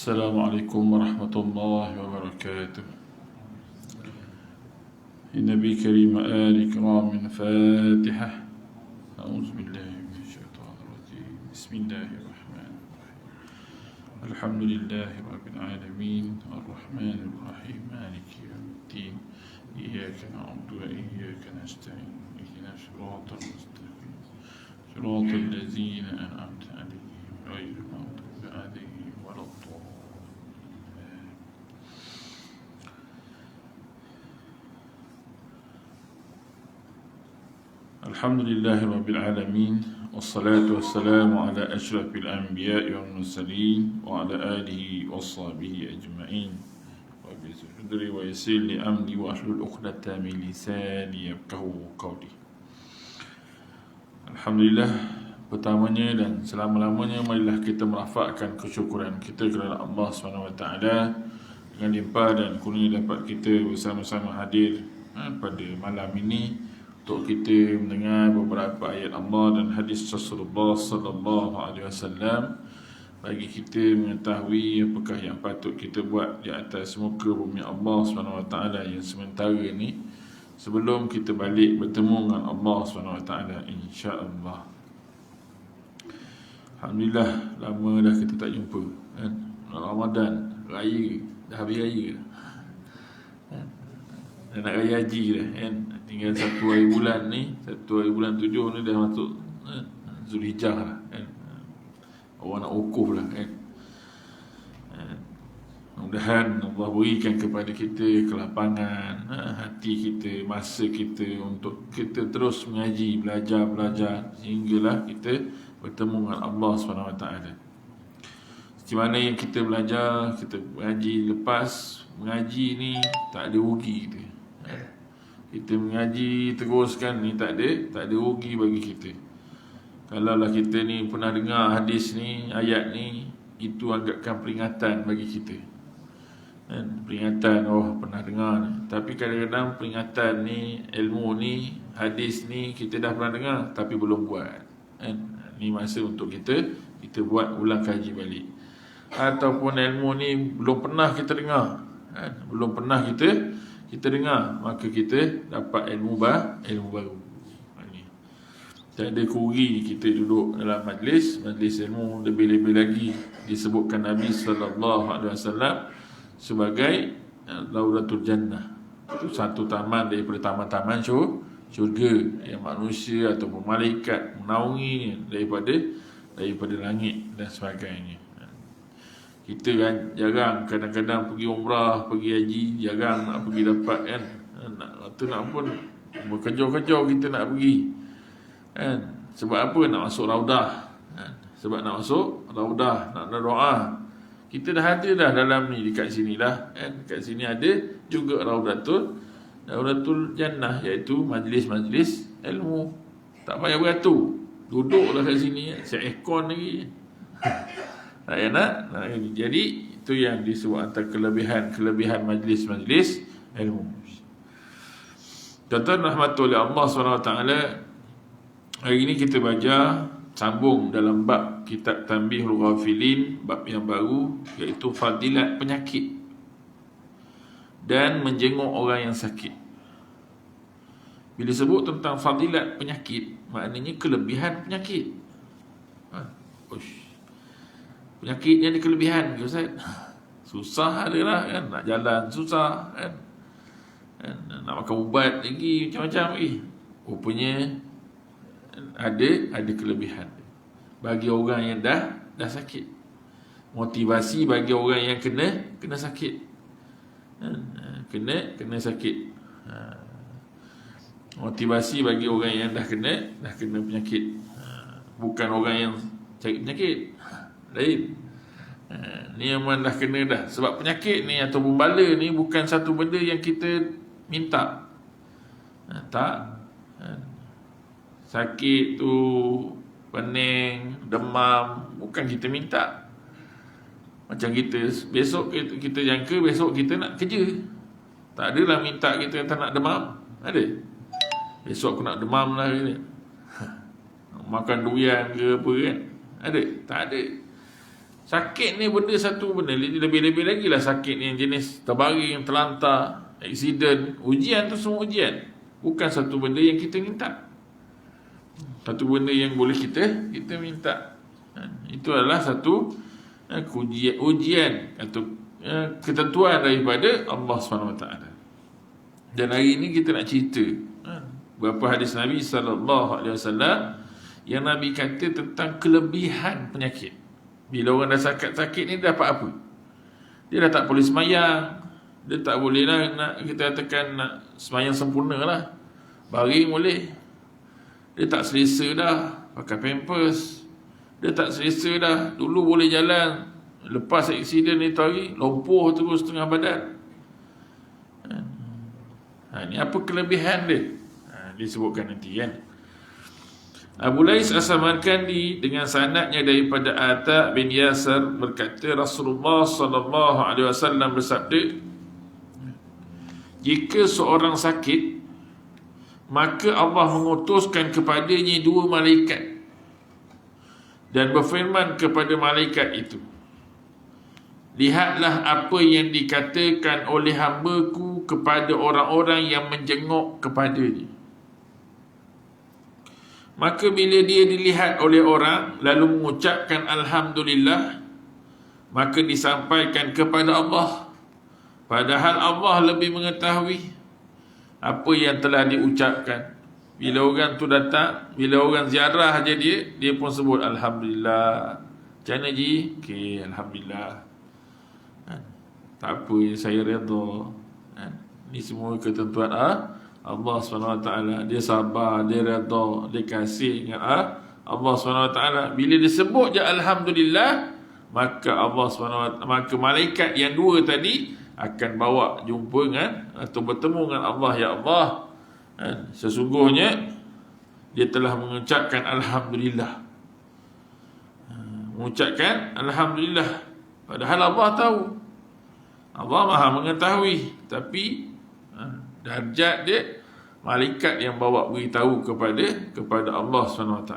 السلام عليكم ورحمة الله وبركاته. النبي كريم آل كرام فاتحة. أعوذ بالله من الشيطان الرجيم. بسم الله الرحمن الرحيم. الحمد لله رب العالمين الرحمن الرحيم مالك يوم الدين إياك نعبد وإياك نستعين اهدنا الصراط المستقيم صراط الذين أنعمت عليهم غير المغضوب عليهم ولا الضالين. الحمد لله رب العالمين والصلاة والسلام على أشرف الأنبياء والمرسلين وعلى آله وصحبه أجمعين. رب صدري ويسر لي أمري واحلل عقدة من لساني يفقهوا قولي. Alhamdulillah, pertamanya dan selama-lamanya marilah kita merafakkan kesyukuran kita kepada Allah SWT dengan limpah dan kurnia dapat kita bersama-sama hadir pada malam ini untuk kita mendengar beberapa ayat Allah dan hadis Rasulullah sallallahu alaihi wasallam bagi kita mengetahui apakah yang patut kita buat di atas muka bumi Allah SWT yang sementara ini sebelum kita balik bertemu dengan Allah SWT, insya-Allah. Alhamdulillah, lama dah kita tak jumpa kan? Ramadan, raya, dah habis raya dah nak raya haji dah kan? Tinggal 1 hari bulan ni, 1 hari bulan 7 ni dah masuk Zulhijjah lah kan? Orang nak wukuf lah kan? Mudah-mudahan Allah berikan kepada kita kelapangan hati kita, masa kita untuk kita terus mengaji, belajar sehinggalah kita bertemu dengan Allah SWT. Seperti mana yang kita belajar, kita mengaji lepas mengaji ni tak ada rugi kita. Kita mengaji teruskan ni tak ada rugi bagi kita. Kalaulah kita ni pernah dengar hadis ni, ayat ni, itu agakkan peringatan bagi kita. Peringatan, oh pernah dengar ni. Tapi kadang-kadang peringatan ni, ilmu ni, hadis ni kita dah pernah dengar tapi belum buat. Ni masa untuk kita buat, ulang kaji balik. Ataupun ilmu ni belum pernah kita dengar, belum pernah kita dengar, maka kita dapat ilmu baru. Tak ada rugi kita duduk dalam majlis ilmu. Lebih-lebih lagi disebutkan Nabi SAW sebagai Lauratul Jannah. Itu satu taman daripada taman-taman syurga yang manusia ataupun malaikat menaungi daripada langit dan sebagainya. Kita kan jarang kadang-kadang pergi umrah, pergi haji, jarang nak pergi dapat kan. Nak pun berkejar-kejar kita nak pergi kan. Sebab apa? Nak masuk raudah kan? Sebab nak masuk raudah, nak doa. Kita dah ada dah dalam ni, dekat sini dah kan? Dekat sini ada juga Raudatul Jannah, iaitu majlis-majlis ilmu. Tak payah beratur, duduklah kat sini, siap aircon lagi. Tak payah nak. Jadi itu yang disebut antara kelebihan majlis-majlis ilmu. Tuan-tuan rahmatullahi Allah SWT, hari ini kita baca sambung dalam bab kitab Tanbihul Ghafilin, bab yang baru, iaitu fadilat penyakit dan menjenguk orang yang sakit. Bila sebut tentang fadilat penyakit, maknanya kelebihan penyakit. Penyakit ni ada kelebihan ke Ustaz? Susah adalah kan, nak jalan susah kan, nak makan ubat lagi macam-macam lagi. Rupanya ada kelebihan bagi orang yang dah sakit. Motivasi bagi orang yang kena sakit. Kena sakit. Motivasi bagi orang yang dah kena penyakit. Bukan orang yang cari penyakit. Lain. Ni yang dah kena dah. Sebab penyakit ni atau bala ni bukan satu benda yang kita minta. Tak. Sakit tu, pening, demam, bukan kita minta. Macam kita besok kita jangka besok kita nak kerja. Tak adalah minta kita kata nak demam. Ada? Besok aku nak demam lah kita. Makan durian ke apa kan? Ada? Tak ada. Sakit ni benda satu benda. Lebih-lebih lagi lah sakit ni yang jenis terbaring, terlantar, aksiden. Ujian tu semua ujian. Bukan satu benda yang kita minta. Satu benda yang boleh kita minta. Itu adalah satu ujian atau ketentuan daripada Allah SWT. Dan hari ini kita nak cerita beberapa hadis Nabi SAW yang Nabi kata tentang kelebihan penyakit. Bila orang dah sakit ni dia dapat apa? Dia dah tak boleh semayang. Dia tak boleh lah nak, kita katakan nak semayang sempurna lah. Baring boleh. Dia tak selesa dah pakai pampers. Dia tak selesa dah. Dulu boleh jalan, lepas aksiden itu hari lumpuh terus setengah badan. Ni apa kelebihan dia? Disebutkan nanti kan. Abu Lais As-Samarkandi dengan sanadnya daripada Ata bin Yasar berkata, Rasulullah SAW bersabda, jika seorang sakit, maka Allah mengutuskan kepadanya dua malaikat dan berfirman kepada malaikat itu, lihatlah apa yang dikatakan oleh hamba-Ku kepada orang-orang yang menjenguk kepadanya. Maka bila dia dilihat oleh orang lalu mengucapkan Alhamdulillah, maka disampaikan kepada Allah, padahal Allah lebih mengetahui apa yang telah diucapkan. Bila orang tu datang, bila orang ziarah je dia pun sebut Alhamdulillah. Macam mana Ji? Okey, Alhamdulillah. Tak apa, saya redha. Ni semua ketentuan Allah SWT. Dia sabar, dia redha, dia kasih dengan Allah SWT. Bila disebut je Alhamdulillah, maka Allah SWT, maka malaikat yang dua tadi akan bawa jumpa dengan atau bertemu dengan Allah. Ya Allah, sesungguhnya dia telah mengucapkan Alhamdulillah. Mengucapkan Alhamdulillah, padahal Allah tahu, Allah maha mengetahui, tapi darjat dia malaikat yang bawa beritahu kepada Allah SWT.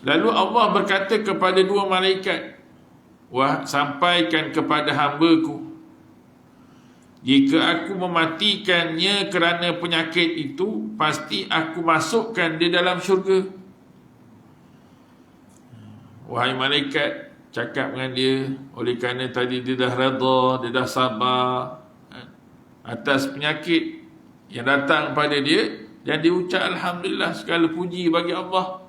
Lalu Allah berkata kepada dua malaikat, wah, sampaikan kepada hamba-Ku, jika aku mematikannya kerana penyakit itu, pasti aku masukkan dia dalam syurga. Wahai malaikat, cakap dengan dia, oleh kerana tadi dia dah redha, dia dah sabar atas penyakit yang datang pada dia, dan dia ucap Alhamdulillah, segala puji bagi Allah.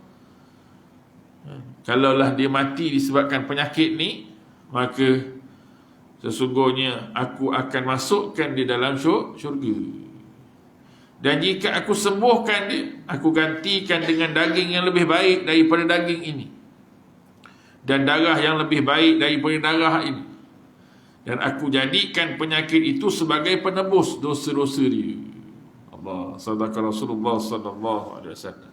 Kalaulah dia mati disebabkan penyakit ni, maka sesungguhnya aku akan masukkan dia dalam syurga. Dan jika aku sembuhkan dia, aku gantikan dengan daging yang lebih baik daripada daging ini, dan darah yang lebih baik daripada darah ini, dan aku jadikan penyakit itu sebagai penebus dosa-dosa dia. Allah, sadaqa Rasulullah SAW.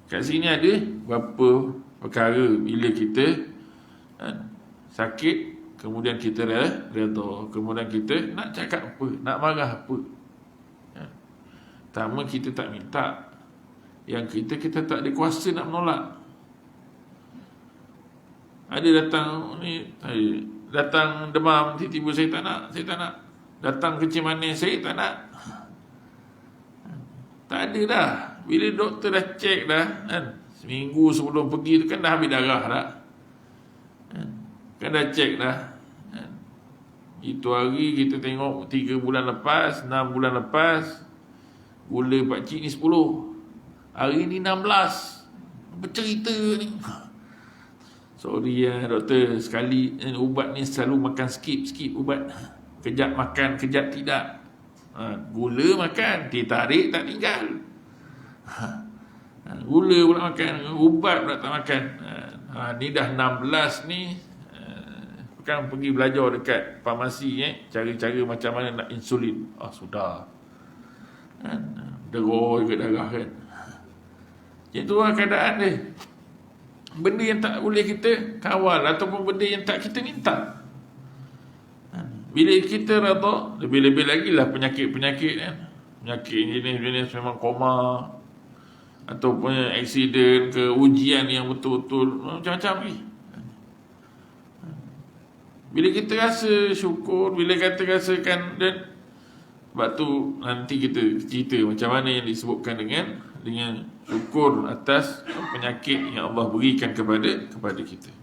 Kat sini ada beberapa perkara bila kita sakit, kemudian kita redha, kemudian kita nak cakap apa, nak marah apa. Pertama, kita tak minta. Yang kita tak ada kuasa nak menolak. Ada datang demam, tiba-tiba saya tak nak. Datang kencing manis, saya tak nak. Tak ada dah. Bila doktor dah cek dah, seminggu sebelum pergi tu kan dah habis darah dah. Kan dah cek dah. Itu hari kita tengok 3 bulan lepas, 6 bulan lepas, gula pakcik ni 10. Hari ni 16. Bercerita ni. Sorry doktor, sekali ubat ni selalu makan skip ubat. Kejap makan, kejap tidak. Gula makan, ditarik tak tinggal. Gula pula makan, ubat pula tak makan. Ni dah 16 ni. Kan pergi belajar dekat farmasi, cara-cara macam mana nak insulin. Sudah. Deror juga darah kan. Itulah keadaan dia. Benda yang tak boleh kita kawal, ataupun benda yang tak kita minta. Bila kita redha, lebih-lebih lagi lah penyakit-penyakit kan. Penyakit jenis-jenis memang koma. ataupun aksiden ke ujian yang betul-betul macam-macam ni. Bila kita rasa syukur, bila kita rasakan, dan sebab tu nanti kita cerita macam mana yang disebutkan dengan syukur atas penyakit yang Allah berikan kepada kita.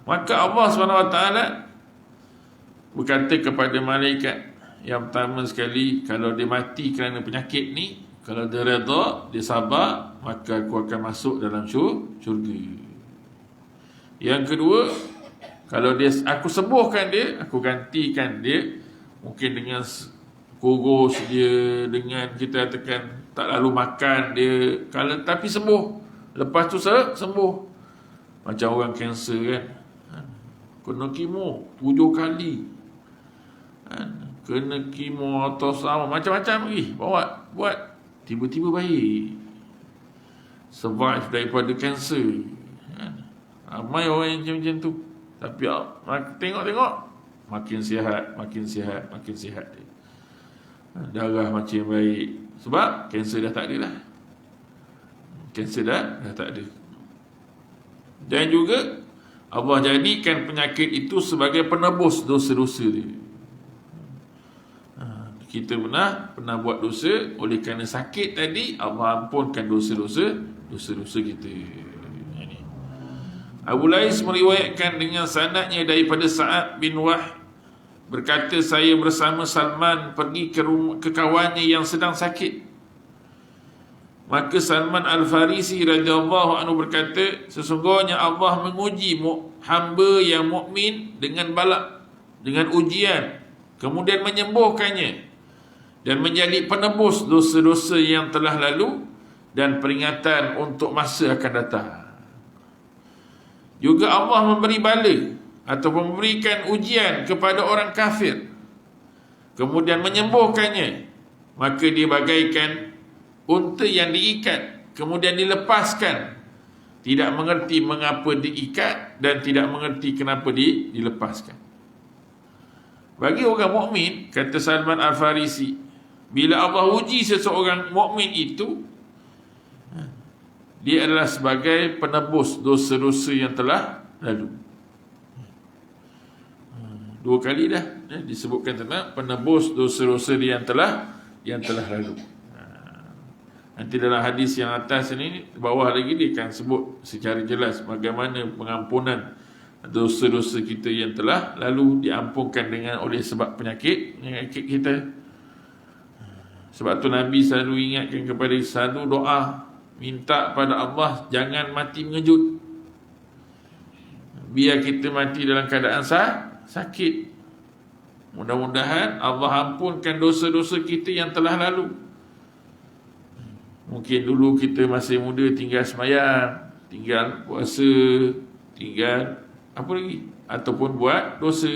Maka Allah SWT berkata kepada malaikat yang pertama sekali, kalau dia mati kerana penyakit ni, kalau dia redha, dia sabar, maka aku akan masuk dalam syurga. Yang kedua, kalau aku sembuhkan dia, aku gantikan dia mungkin dengan kurus dia, dengan kita katakan tak lalu makan dia, tapi sembuh. Lepas tu sembuh. Macam orang kanser kan, kena kemo 7 kali, kena kemo atau sama macam-macam lagi buat tiba-tiba baik, survive daripada kanser. Ramai orang yang macam tu. Tapi tengok makin sihat dia. Darah makin baik. Sebab kanser dah tak ada lah. Kanser dah tak ada. Dan juga Allah jadikan penyakit itu sebagai penebus dosa-dosa dia. Kita pernah buat dosa, oleh kerana sakit tadi, Allah ampunkan dosa-dosa kita. Abu Lais meriwayatkan dengan sanadnya daripada Sa'ad bin Wah, berkata, saya bersama Salman pergi ke kawannya yang sedang sakit. Maka Salman Al-Farisi radhiyallahu anhu berkata, sesungguhnya Allah menguji hamba yang mukmin dengan bala, dengan ujian, kemudian menyembuhkannya dan menjadi penebus dosa-dosa yang telah lalu dan peringatan untuk masa akan datang. Juga Allah memberi bala atau memberikan ujian kepada orang kafir, kemudian menyembuhkannya, maka dia bagaikan unta yang diikat kemudian dilepaskan, tidak mengerti mengapa diikat dan tidak mengerti kenapa dilepaskan. Bagi orang mukmin, kata Salman Al-Farisi, bila Allah uji seseorang mukmin itu, dia adalah sebagai penebus dosa-dosa yang telah lalu. 2 kali dah disebutkan tentang penebus dosa-dosa dia yang telah lalu. Nanti dalam hadis yang atas ni, bawah lagi dia akan sebut secara jelas bagaimana pengampunan dosa-dosa kita yang telah lalu diampunkan oleh sebab penyakit kita. Sebab tu Nabi selalu ingatkan kepada selalu doa, minta pada Allah jangan mati mengejut. Biar kita mati dalam keadaan sakit. Mudah-mudahan Allah ampunkan dosa-dosa kita yang telah lalu. Mungkin dulu kita masih muda, tinggal sembahyang, tinggal puasa, tinggal apa lagi, ataupun buat dosa.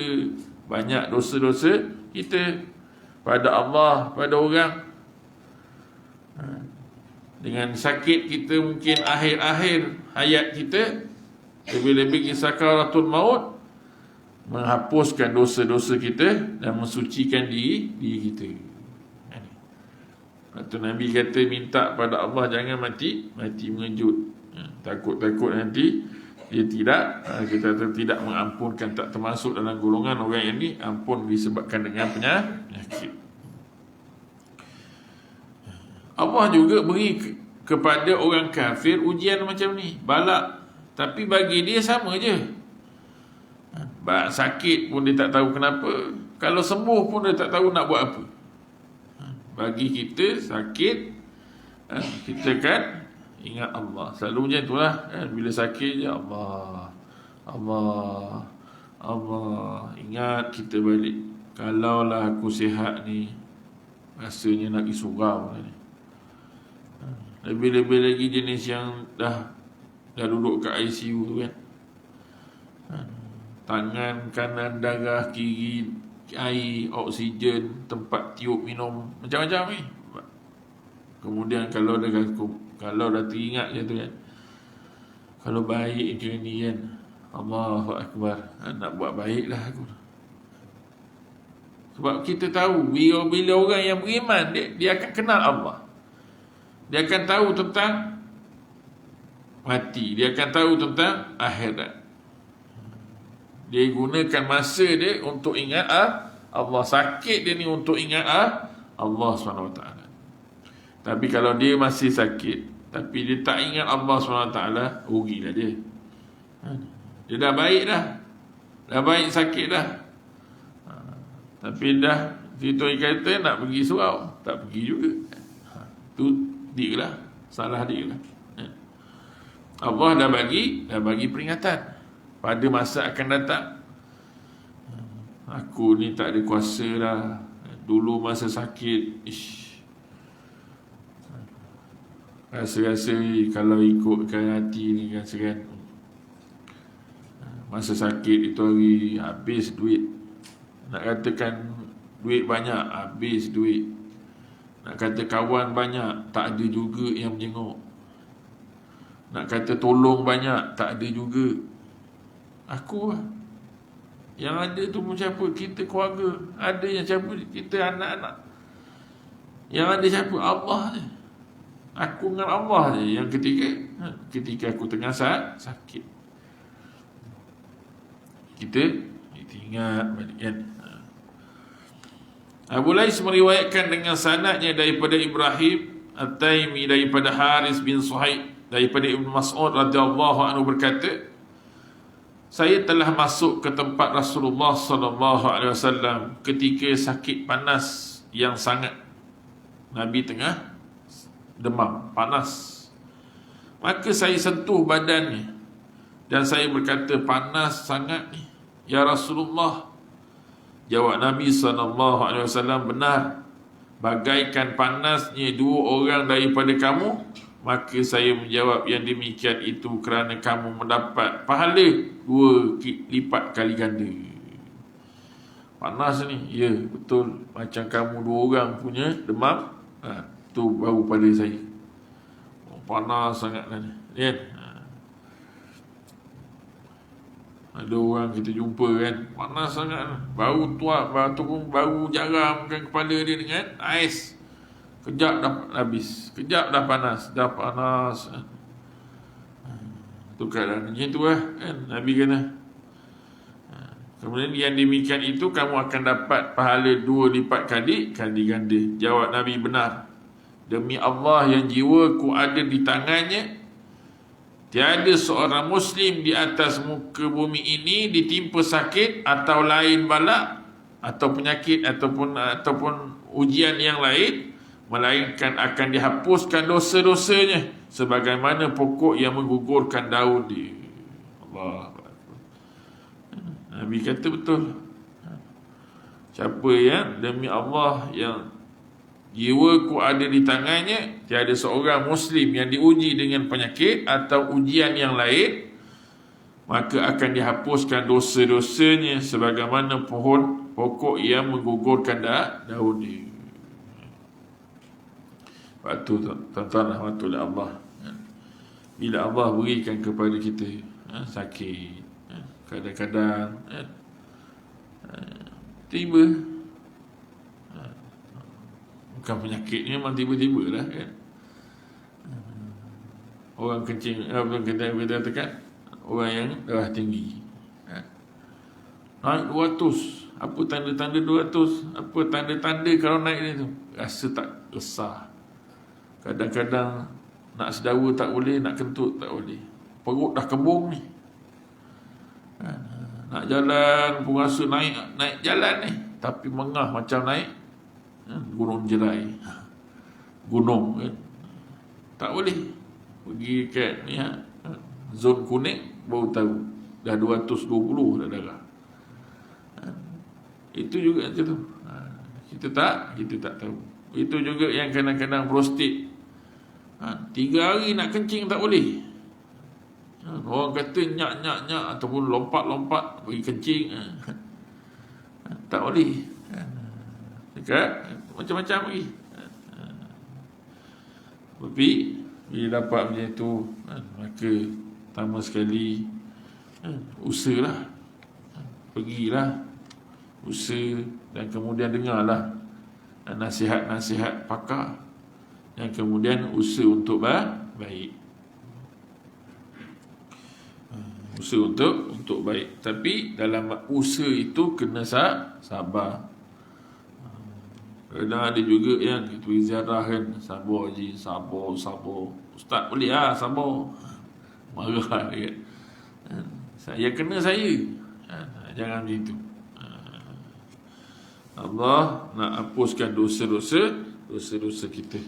Banyak dosa-dosa kita pada Allah, pada orang. Dengan sakit kita mungkin akhir-akhir hayat kita, lebih-lebih sakaratul maut, menghapuskan dosa-dosa kita dan mensucikan diri kita. Lepas Nabi kata minta pada Allah jangan mati mengejut. Takut-takut nanti kita tidak mengampunkan, tak termasuk dalam golongan orang yang ni ampun disebabkan dengan penyakit. Allah juga beri kepada orang kafir ujian macam ni, balak. Tapi bagi dia sama je. Sakit pun dia tak tahu kenapa, kalau sembuh pun dia tak tahu nak buat apa. Bagi kita sakit, kita kan ingat Allah. Selalu macam itulah, bila sakit je Allah, ingat kita balik. Kalaulah aku sihat ni, rasanya nak pergi surau ni. Lebih-lebih lagi jenis yang dah duduk kat ICU tu kan, tangan kanan darah, kiri air, oksigen, tempat tiup minum, macam-macam ni. Kemudian kalau dah teringat je tu kan, kalau baik je ni kan, Allahu Akbar, nak buat baiklah aku. Sebab kita tahu bila orang yang beriman, dia akan kenal Allah. Dia akan tahu tentang mati, dia akan tahu tentang akhirat. Dia gunakan masa dia untuk ingat Allah. Sakit dia ni untuk ingat Allah SWT. Tapi kalau dia masih sakit tapi dia tak ingat Allah SWT, rugilah dia. Dia dah baik dah, dah baik sakit dah, tapi dah situ kata nak pergi surau, tak pergi juga. Tu dia lah, salah dia lah. Allah dah bagi peringatan pada masa akan datang. Aku ni tak ada kuasa dah. Dulu masa sakit, rasa-rasa kalau ikutkan hati ni rasa kan, masa sakit itu hari habis duit. Nak katakan duit banyak, habis duit. Nak kata kawan banyak, tak ada juga yang menjenguk. Nak kata tolong banyak, tak ada juga. Aku lah. Yang ada tu pun siapa? Kita keluarga. Ada yang siapa? Kita anak-anak. Yang ada siapa? Allah je. Aku dengan Allah je. Yang ketika aku tengah sakit, kita ingat balik kan. Abu Lais meriwayatkan dengan sanadnya daripada Ibrahim At-Taimi, daripada Haris bin Suhaib, daripada Ibn Mas'ud radhiyallahu anhu berkata, saya telah masuk ke tempat Rasulullah sallallahu alaihi wasallam ketika sakit panas yang sangat. Nabi tengah demam, panas. Maka saya sentuh badannya dan saya berkata, panas sangat ni ya Rasulullah. Jawab Nabi SAW, benar, bagaikan panasnya dua orang daripada kamu. Maka saya menjawab, yang demikian itu kerana kamu mendapat pahala 2 lipat kali ganda. Panas ni, ya betul, macam kamu 2 orang punya demam, tu baru pada saya. Panas sangat kan, kan? Ada orang kita jumpa kan, panas sangat, baru tuak, baru jaramkan kepala dia dengan ais. Kejap dah habis, kejap dah panas, tu keadaan macam tu lah kan. Nabi kata, kemudian yang demikian itu kamu akan dapat pahala 2 lipat kali ganda. Jawab Nabi, benar, demi Allah yang jiwaku ada di tangannya, tiada seorang Muslim di atas muka bumi ini ditimpa sakit atau lain bala atau penyakit ataupun ujian yang lain, melainkan akan dihapuskan dosa-dosanya sebagaimana pokok yang menggugurkan daun dia. Allah. Nabi kata betul. Siapa yang demi Allah yang jiwaku ada di tangannya, tiada seorang Muslim yang diuji dengan penyakit atau ujian yang lain, maka akan dihapuskan dosa-dosanya sebagaimana pokok yang menggugurkan daun dia. Waktu tuan-tuan waktu Allah, bila Allah berikan kepada kita sakit, kadang-kadang tiba, bukan penyakitnya, memang tiba-tiba lah kan. Orang kencing, kita katakan orang yang darah tinggi, naik 200. Apa tanda-tanda 200? Apa tanda-tanda kalau naik ni tu? Rasa tak resah. Kadang-kadang nak sedawa tak boleh, nak kentut tak boleh. Perut dah kembung ni. Nak jalan pun rasa naik jalan ni, tapi mengah macam naik gunung jerai. Gunung kan. Tak boleh. Pergi kat ni zon kuning baru tahu dah 220 dah darah. Itu juga macam tu. Kita tak tahu. Itu juga yang kadang-kadang prostat. 3 hari nak kencing tak boleh. Orang kata nyak ataupun lompat pergi kencing, tak boleh. Dekat macam-macam lagi. Tapi bila dapat macam itu, maka pertama sekali usahalah, pergilah, usaha, dan kemudian dengarlah nasihat-nasihat pakar yang kemudian usaha untuk baik. Usaha untuk baik. Tapi dalam usaha itu kena sabar. Kadang ada juga yang kita pergi ziarah kan, sabar je, sabar. Ustaz boleh sabar. Marah dia. Saya kena saya. Jangan gitu. Allah nak hapuskan dosa-dosa kita.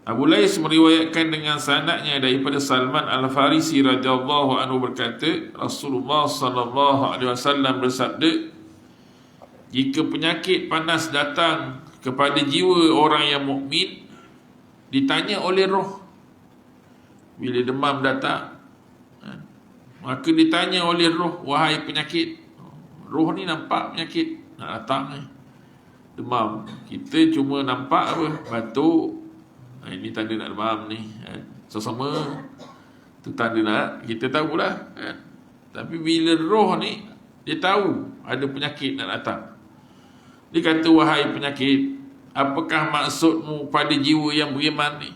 Abu Lais meriwayatkan dengan sanadnya daripada Salman Al-Farisi radhiyallahu anhu berkata, Rasulullah sallallahu alaihi wasallam bersabda, jika penyakit panas datang kepada jiwa orang yang mukmin, ditanya oleh roh. Bila demam datang, maka ditanya oleh roh, wahai penyakit. Roh ni nampak penyakit nak datang demam. Kita cuma nampak apa? Batuk. Ini tanda nak demam ni. Sama-sama tu tanda nak, kita tahulah. Tapi bila roh ni, dia tahu ada penyakit nak datang. Dia kata, wahai penyakit, apakah maksudmu pada jiwa yang beriman ni?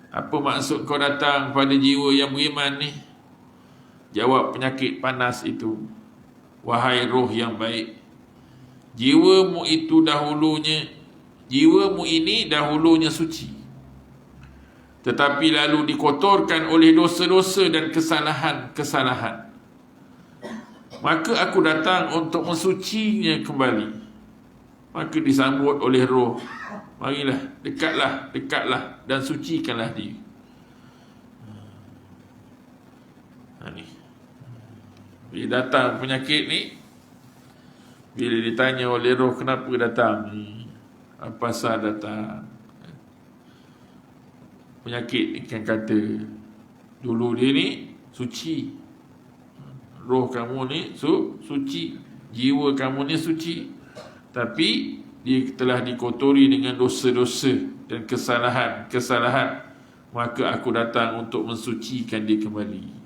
Apa maksud kau datang pada jiwa yang beriman ni? Jawab penyakit panas itu, wahai roh yang baik, jiwamu ini dahulunya suci, tetapi lalu dikotorkan oleh dosa-dosa dan kesalahan. Maka aku datang untuk mensucinya kembali. Maka disambut oleh roh, marilah, dekatlah dan sucikanlah dia. Ni bila datang penyakit ni, bila ditanya oleh roh kenapa datang ni, apa pasal datang, penyakit ni kan kata dulu dia ni suci, roh kamu ni suci, jiwa kamu ni suci, tapi dia telah dikotori dengan dosa-dosa dan kesalahan. Maka aku datang untuk mensucikan dia kembali.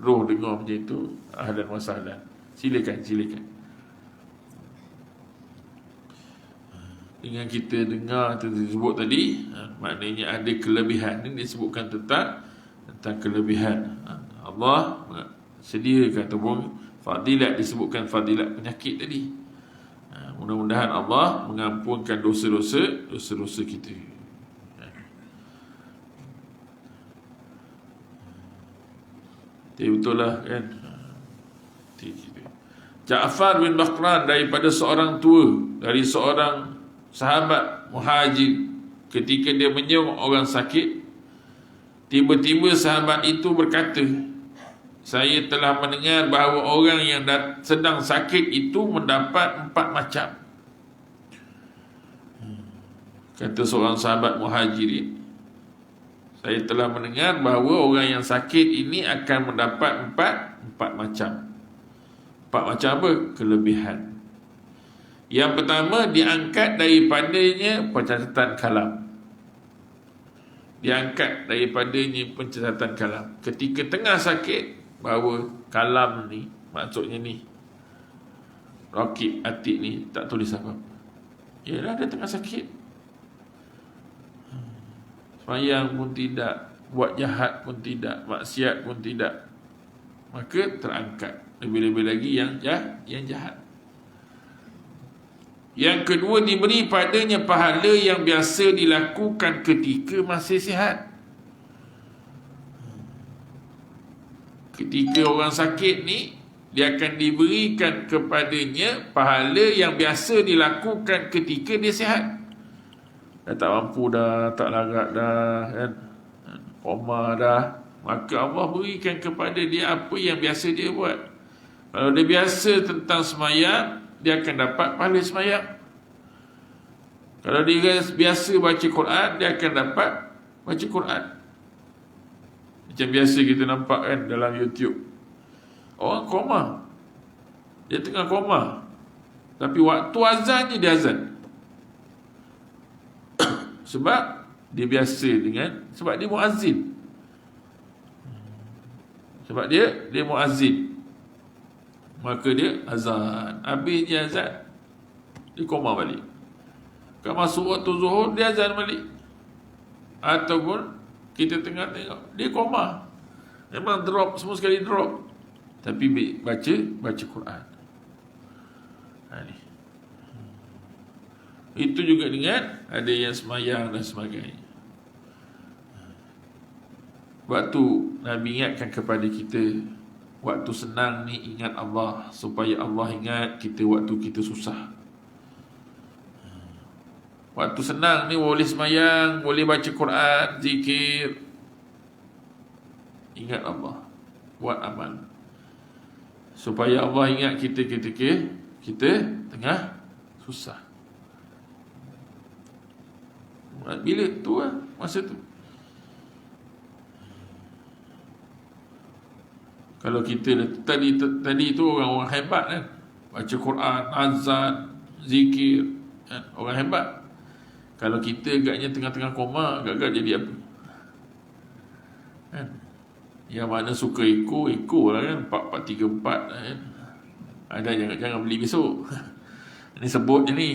Roh dengar macam itu, ahlan wa sahlan. Silakan. Dengan kita dengar tersebut tadi, maknanya ada kelebihan. Ini disebutkan tentang kelebihan. Allah sediakan ataupun fadilat, disebutkan fadilat penyakit tadi. Mudah-mudahan Allah mengampunkan dosa-dosa kita. Betul lah kan. Ja'far bin Bakran daripada seorang tua, dari seorang sahabat muhajir, ketika dia menjenguk orang sakit, tiba-tiba sahabat itu berkata, saya telah mendengar bahawa orang yang sedang sakit itu mendapat 4 macam. Kata seorang sahabat muhajirin, saya telah mendengar bahawa orang yang sakit ini akan mendapat 4 macam. 4 macam apa? Kelebihan. Yang pertama, diangkat daripadanya pencatatan kalam. Diangkat daripadanya pencatatan kalam. Ketika tengah sakit, bahawa kalam ni, maksudnya ni, rakib atik ni tak tulis apa-apa. Yalah, dia tengah sakit, sembahyang pun tidak, buat jahat pun tidak, maksiat pun tidak, maka terangkat. Lebih-lebih lagi yang jahat. Yang kedua, diberi padanya pahala yang biasa dilakukan ketika masih sihat. Ketika orang sakit ni, dia akan diberikan kepadanya pahala yang biasa dilakukan ketika dia sihat. Dah tak mampu dah, tak larat dah, kan, koma dah, maka Allah berikan kepada dia apa yang biasa dia buat. Kalau dia biasa tentang semayang, dia akan dapat pahala semayang. Kalau dia biasa baca Quran, dia akan dapat baca Quran. Macam biasa kita nampak kan dalam YouTube, orang koma, dia tengah koma, tapi waktu azannya dia azan. Sebab dia biasa dengan, sebab dia muazzin. Sebab dia muazzin, maka dia azan. Habis dia azan, dia koma balik. Kalau masuk waktu zuhur, dia azan balik. Ataupun kita tengah tengok, dia koma. Memang drop, semua sekali drop. Tapi baca Quran. Ni. Itu juga dengan ada yang semayang dan sebagainya. Waktu Nabi ingatkan kepada kita, waktu senang ni ingat Allah, supaya Allah ingat kita waktu kita susah. Waktu senang ni boleh semayang, boleh baca Quran, zikir. Ingat Allah, buat amal, supaya Allah ingat kita ketika kita tengah susah. Bila tu lah, masa tu. Kalau kita tadi tu orang-orang hebat kan, baca Quran, azan, zikir kan? Orang hebat. Kalau kita agaknya tengah-tengah koma, agak-agak jadi apa kan? Yang mana suka ikut lah kan, 4-4-3-4 kan? Ada jangan beli besok. Ini sebut je ni.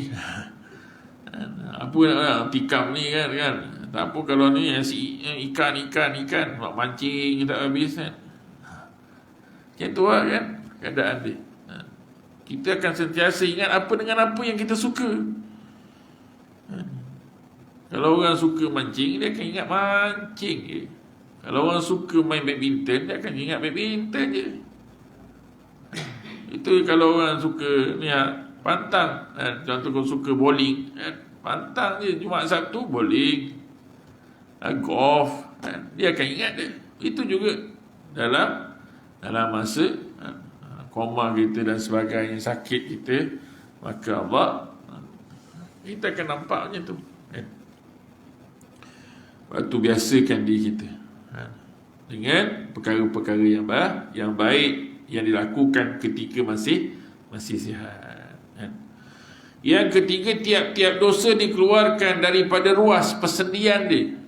Apa nak tikam ni kan? Tak apa kalau ni ikan nak mancing tak habis kan. Macam tu lah kan keadaan dia. Kita akan sentiasa ingat apa dengan apa yang kita suka. Kalau orang suka mancing, dia akan ingat mancing je. Kalau orang suka main badminton, dia akan ingat badminton je. Itu kalau orang suka ni pantang kan? Contoh kalau suka bowling kan? Pantang je, Jumaat Sabtu bowling, golf kan? Dia akan ingat dia. Itu juga dalam masa koma kita dan sebagainya, sakit kita, maka Allah, kita akan nampak macam tu kan? Waktu biasakan diri kita dengan perkara-perkara yang baik yang dilakukan ketika masih sihat kan? Yang ketiga, tiap-tiap dosa dikeluarkan daripada ruas persendian dia.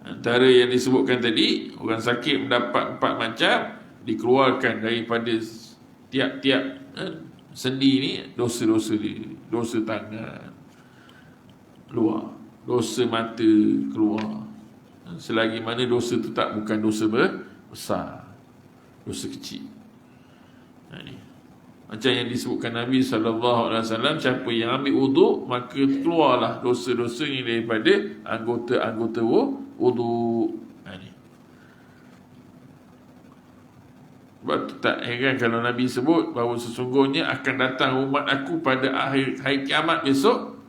Antara yang disebutkan tadi, orang sakit mendapat 4 macam, dikeluarkan daripada tiap-tiap sendi ni dosa-dosa dia. Dosa tangan keluar, dosa mata keluar, selagi mana dosa tu bukan dosa besar, dosa kecil. Macam yang disebutkan Nabi SAW, siapa yang ambil wuduk, maka keluarlah dosa-dosa ni daripada anggota-anggota wuduk. Sebab tu tak heran kalau Nabi sebut bahawa sesungguhnya akan datang umat aku pada akhir hari kiamat besok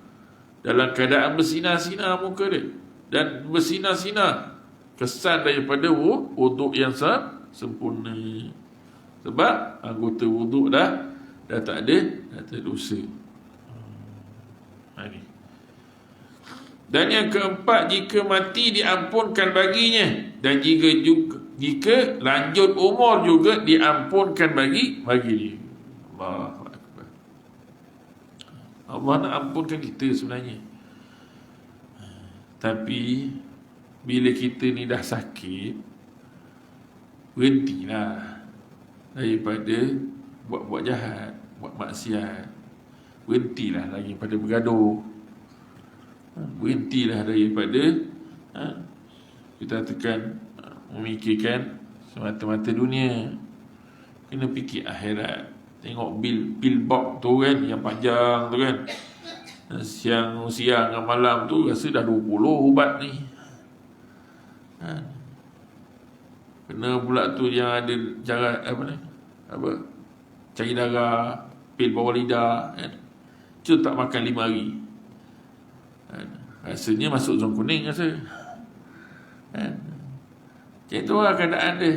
dalam keadaan bersinar-sinar muka dia, dan bersinar-sinar kesan daripada wuduk yang sempurna. Sebab anggota wuduk dah tak ada dosa. Dan yang keempat, jika mati diampunkan baginya, dan jika lanjut umur juga diampunkan bagi dia. Allahu Akbar. Allah nak ampunkan kita sebenarnya. Tapi bila kita ni dah sakit, berhentilah daripada buat jahat, buat maksiat. Berhentilah lagi pada bergaduh. Berhentilah daripada kita tekan memikirkan semata-mata dunia. Kena fikir akhirat. Tengok billboard tu kan, yang panjang tu kan, siang dan malam tu, rasa dah 20 ubat ni. Kena pula tu yang ada cara cari darah, pil bawah lidah kan? Cuma tak makan 5 hari rasanya masuk zon kuning rasa kan? Macam tu lah keadaan dia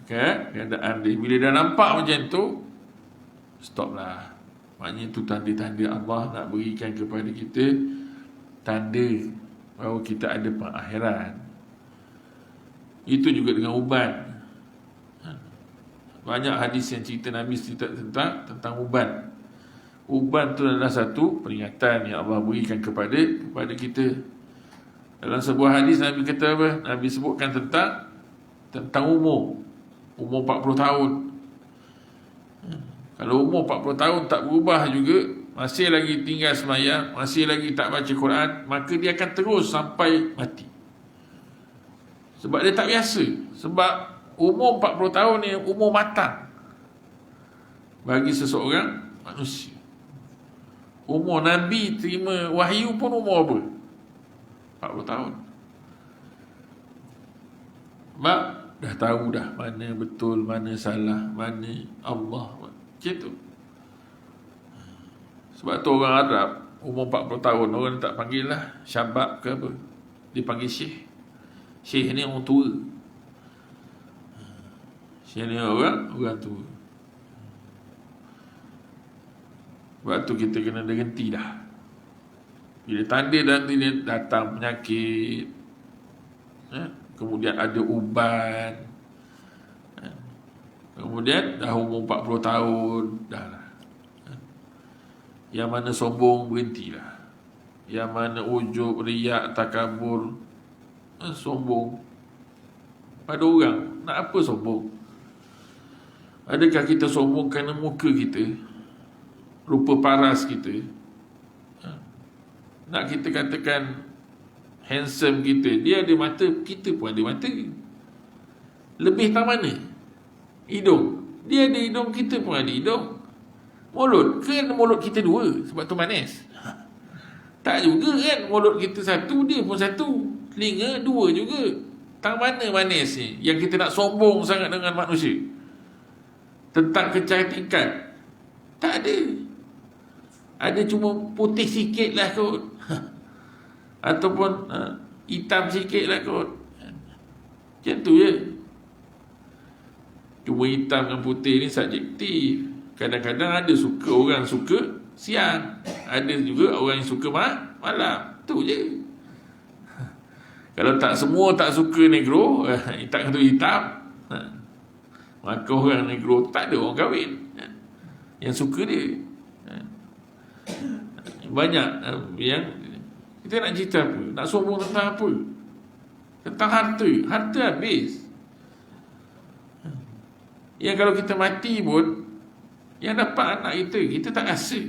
kan? Keadaan dia bila dah nampak macam tu, stop lah. Maknanya tu tanda-tanda Allah nak berikan kepada kita tanda bahawa kita ada pengakhiran. Itu juga dengan uban. Banyak hadis yang cerita Nabi cerita tentang uban. Uban tu adalah satu peringatan yang Allah berikan kepada kita. Dalam sebuah hadis Nabi kata apa? Nabi sebutkan tentang umur 40 tahun. Kalau umur 40 tahun tak berubah juga, masih lagi tinggal sembahyang, masih lagi tak baca Quran, maka dia akan terus sampai mati. Sebab dia tak biasa. Sebab umur 40 tahun ni umur matang bagi seseorang manusia. Umur Nabi terima wahyu pun umur apa? 40 tahun. Sebab dah tahu dah mana betul, mana salah, mana Allah. Macam tu. Sebab tu orang Arab umur 40 tahun orang tak panggil lah syabab ke apa, dipanggil syekh. Syekh ni orang tua. Syekh ni orang tua. Sebab tu kita kena berhenti dah. Bila tanda nanti dia datang penyakit, kemudian ada uban, kemudian dah umur 40 tahun, dah lah. Yang mana sombong, berhentilah. Yang mana ujub, riak, takabur, sombong pada orang. Nak apa sombong? Adakah kita sombong kerana muka kita, rupa paras kita? Nak kita katakan handsome kita, dia ada mata, kita pun ada mata. Lebih tak mana? Hidung, dia ada hidung, kita pun ada hidung. Mulut, kan mulut kita dua, sebab tu manis. Tak juga kan, mulut kita satu, dia pun satu. Telinga dua juga. Tak mana manis ni yang kita nak sombong sangat dengan manusia tentang kecantikan? Tak ada. Ada cuma putih sikit lah kot, ataupun hitam sikit lah kot. Macam tu je. Cuma hitam dan putih ni subjektif. Kadang-kadang ada orang suka siang, ada juga orang yang suka malam. Tu je. Kalau tak semua tak suka negro, tak kata hitam, maka orang negro tak ada orang kahwin yang suka dia. Banyak yang kita nak cerita apa, nak sombong tentang apa? Tentang harta. Harta habis. Yang kalau kita mati pun, yang dapat anak kita tak rasa.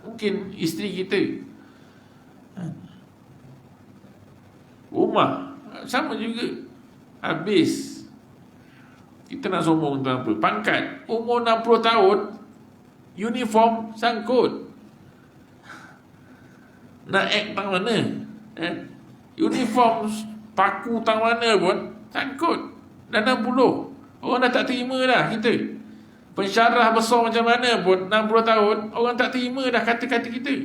Mungkin isteri kita, rumah sama juga, habis. Kita nak sombong tentang apa? Pangkat, umur 60 tahun, uniform sangkut. Nak act tang mana? Uniform paku tang mana pun sangkut. Dah 60. Orang dah tak terima dah kita. Pensyarah besar macam mana pun 60 tahun, orang tak terima dah kata-kata kita.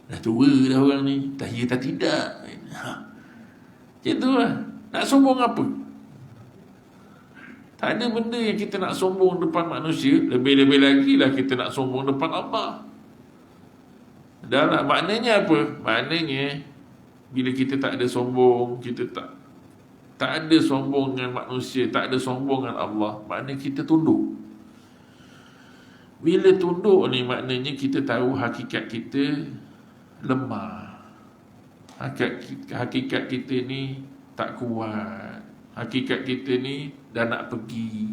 Dah tua dah orang ni, tak ya tak tidak. Macam tu lah. Nak sombong apa? Tak ada benda yang kita nak sombong depan manusia. Lebih-lebih lagi lah kita nak sombong depan Allah. Dah lah. Maknanya apa? Maknanya bila kita tak ada sombong, kita tak ada sombong dengan manusia, tak ada sombong dengan Allah, maknanya kita tunduk. Bila tunduk ni maknanya kita tahu hakikat kita lemah. Hakikat kita ni tak kuat. Hakikat kita ni dah nak pergi.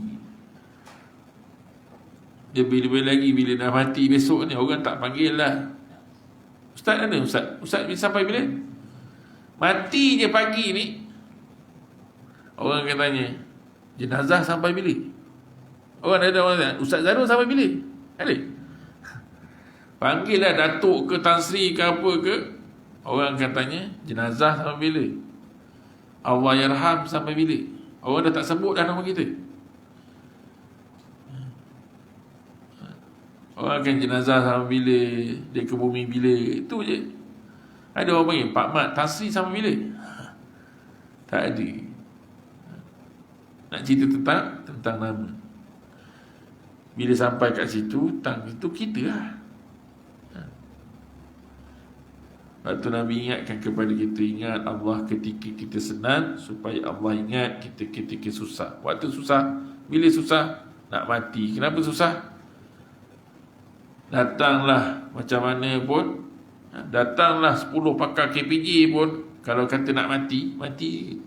Dia bila lagi, bila dah mati besok ni, orang tak panggil lah, Ustaz mana Ustaz? Ustaz sampai bila? Mati je pagi ni, orang akan tanya, jenazah sampai bila? Orang ada orang tanya, Ustaz Zarul sampai bila? Ada? Panggil lah Datuk ke Tan Sri ke apa ke, orang akan tanya, jenazah sampai bila? Allahyarham sampai bila? Orang dah tak sebut dah nama kita. Orang akan jenazah sampai bila, dia ke bumi bila, itu je. Ada orang panggil, Pak Mat, Tan Sri sampai bila? Tak ada. Nak cerita tentang nama. Bila sampai kat situ, tang itu kita lah. Lepas tu Nabi ingatkan kepada kita, ingat Allah ketika kita senang, supaya Allah ingat kita ketika susah. Waktu susah, bila susah, nak mati. Kenapa susah? Datanglah macam mana pun, datanglah 10 pakar KPJ pun, kalau kata nak mati, mati.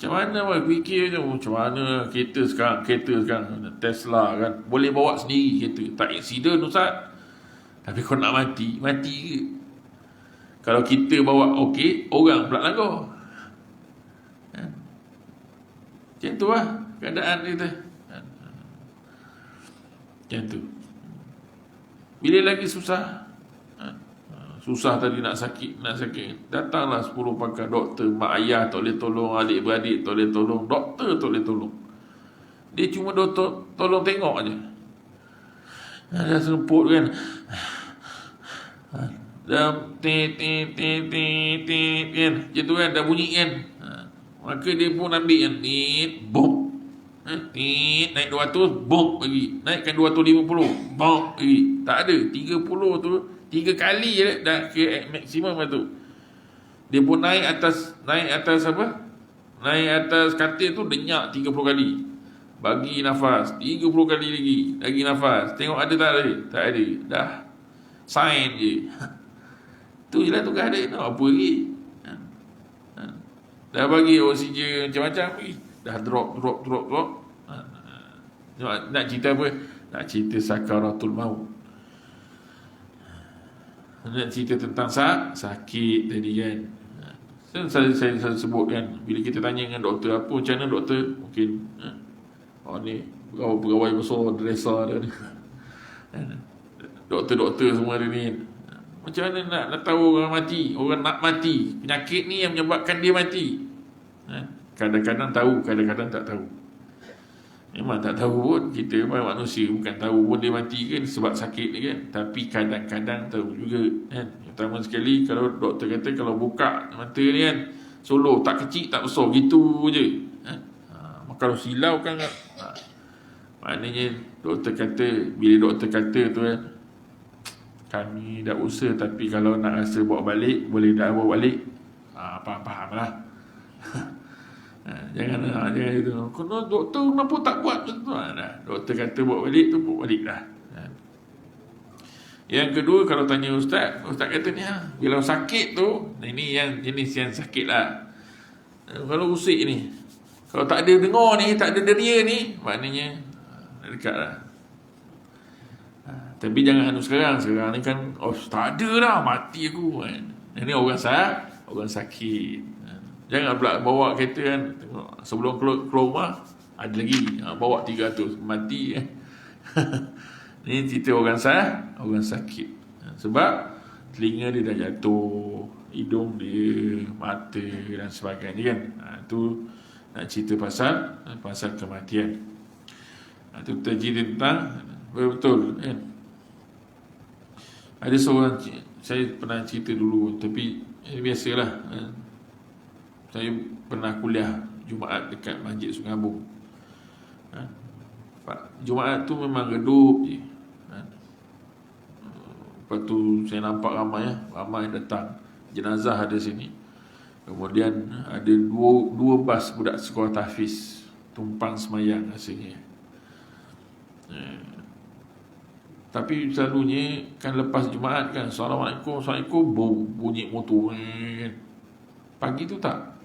Macam mana awak fikir je, macam mana kereta sekarang Tesla kan, boleh bawa sendiri kereta, tak accident Ustaz. Tapi kau nak mati ke? Kalau kita bawa okey, orang pula langgar. Kan? Macam tu lah keadaan kita. Kan? Macam tu. Bila lagi susah, susah tadi nak sakit, datanglah 10 pakar doktor, mak ayah tak boleh tolong, adik-beradik tak boleh tolong, doktor tak boleh tolong. Dia cuma doktor tolong tengok aje. Dah seremput kan. Dah kan, macam tu kan, dah bunyi kan. Maka dia pun ambil kan, bom. Naik 200, bom lagi. Naikkan 250, bom lagi. Tak ada, 30 tu 3 kali je dah ke maksimum tu. Dia pun naik atas apa? Naik atas katil tu denyak 30 kali. Bagi nafas 30 kali lagi nafas. Tengok ada tak ada? Tak ada. Dah sign je. Tu je lah tugas dia. Nak apa lagi? Dah bagi oksigen macam-macam lagi. Dah drop. Nak cerita apa? Nak cerita sakaratul maut. Nak cerita tentang sakit tadi kan. Saya sebut kan, bila kita tanya dengan doktor, apa macam mana doktor, mungkin ni pegawai besar dresser dia ni. Doktor semua dia ni. Macam mana nak tahu orang mati, orang nak mati, penyakit ni yang menyebabkan dia mati. Kadang-kadang tahu, kadang-kadang tak tahu. Memang tak tahu pun. Kita memang manusia, bukan tahu pun dia mati kan sebab sakit ni kan. Tapi kadang-kadang tahu juga kan. Pertama sekali, kalau doktor kata kalau buka mata ni kan, solo tak kecil tak besar, gitu je kalau silau kan, maknanya doktor kata, bila doktor kata tu kan, kami dah usaha, tapi kalau nak rasa bawa balik, boleh dah bawa balik. Faham lah. Jangan itu. Kena doktor kenapa tak buat macam tu? Doktor kata bawa balik tu, bawa balik dah. Yang kedua, kalau tanya ustaz kata ni bila sakit tu, ini yang jenis yang sakit lah. Kalau usik ni, kalau tak ada dengar ni, tak ada deria ni, maknanya dekat lah. Tapi jangan sekarang ni kan, tak ada dah, mati aku kan. Ini orang sakit. Jangan pula bawa kereta kan, tengok, sebelum keluar rumah ada lagi, bawa 300 mati kan. Ni cerita orang sakit. Sebab telinga dia dah jatuh, hidung dia, mata dan sebagainya kan. Tu nak cerita pasal kematian. Tu kita cerita tentang betul kan. Ada seorang, saya pernah cerita dulu, tapi biasalah. Saya pernah kuliah Jumaat dekat Masjid Sungai Abung. Jumaat tu memang redup je. Lepas tu saya nampak ramai datang. Jenazah ada sini. Kemudian ada dua bas budak sekolah tahfiz tumpang semayang rasanya. Tapi selalunya kan lepas Jumaat kan, Assalamualaikum, bunyi motor kan. Pagi tu tak.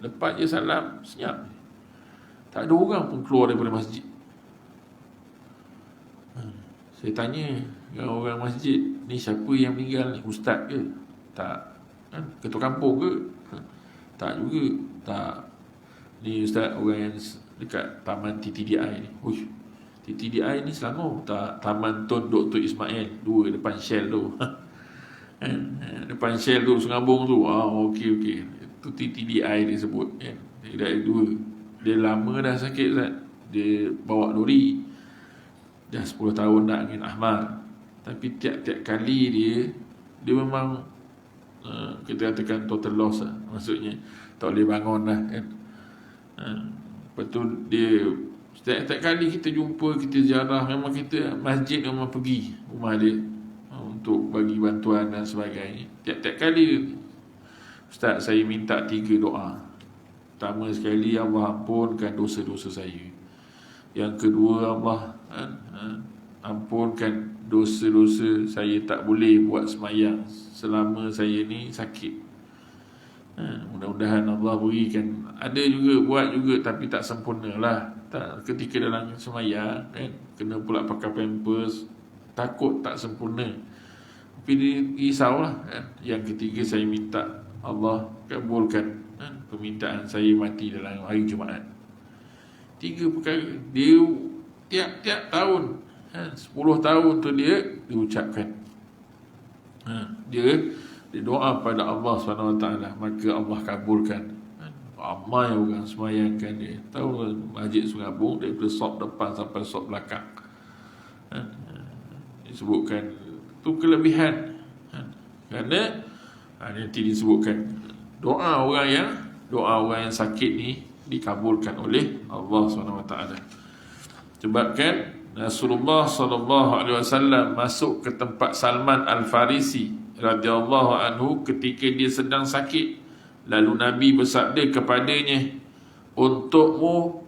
Lepas je salam, senyap. Tak ada orang pun keluar daripada masjid. Saya tanya dengan orang masjid, ni siapa yang meninggal ni? Ustaz ke? Tak. Ketua kampung ke? Tak juga. Tak. Ni ustaz orang yang dekat Taman TTDI ni. TTDI ni Selangor. Tak, Taman Tun Dr. Ismail 2 depan Shell tu. Depan Shell tu, Sungai Abung tu. Okey. Itu TTDI dia sebut kan. Dia ada 2. Dia lama dah sakit Ustaz. Dia bawa lori. Dah 10 tahun nak angin ahmar. Tapi tiap-tiap kali dia memang kita katakan total loss lah. Maksudnya tak boleh bangun lah kan. Lepas tu dia setiap kali kita jumpa, kita ziarah, memang kita masjid memang pergi rumah dia untuk bagi bantuan dan sebagainya. Tiap-tiap kali, Ustaz, saya minta 3 doa. Pertama sekali, Allah ampunkan dosa-dosa saya. Yang kedua, Allah ampunkan dosa-dosa saya tak boleh buat semayang selama saya ni sakit. Mudah-mudahan Allah berikan. Ada juga buat juga tapi tak sempurna lah. Ketika dalam semayang kan, kena pula pakai pampers, takut tak sempurna. Tapi dia risaulah kan. Yang ketiga, saya minta Allah kabulkan permintaan saya mati dalam hari Jumaat. 3 perkara. Dia tiap-tiap tahun 10 tahun tu dia diucapkan. Dia doa pada Allah SWT, maka Allah kabulkan. Ramai orang semayangkan dia. Tahu masjid Sungabung daripada sop depan sampai sop belakang. Disebutkan tu kelebihan. Kerana nanti disebutkan doa orang yang sakit ni dikabulkan oleh Allah SWT. Sebabkan Rasulullah SAW masuk ke tempat Salman Al-Farisi radhiyallahu anhu ketika dia sedang sakit. Lalu Nabi bersabda kepadanya, untukmu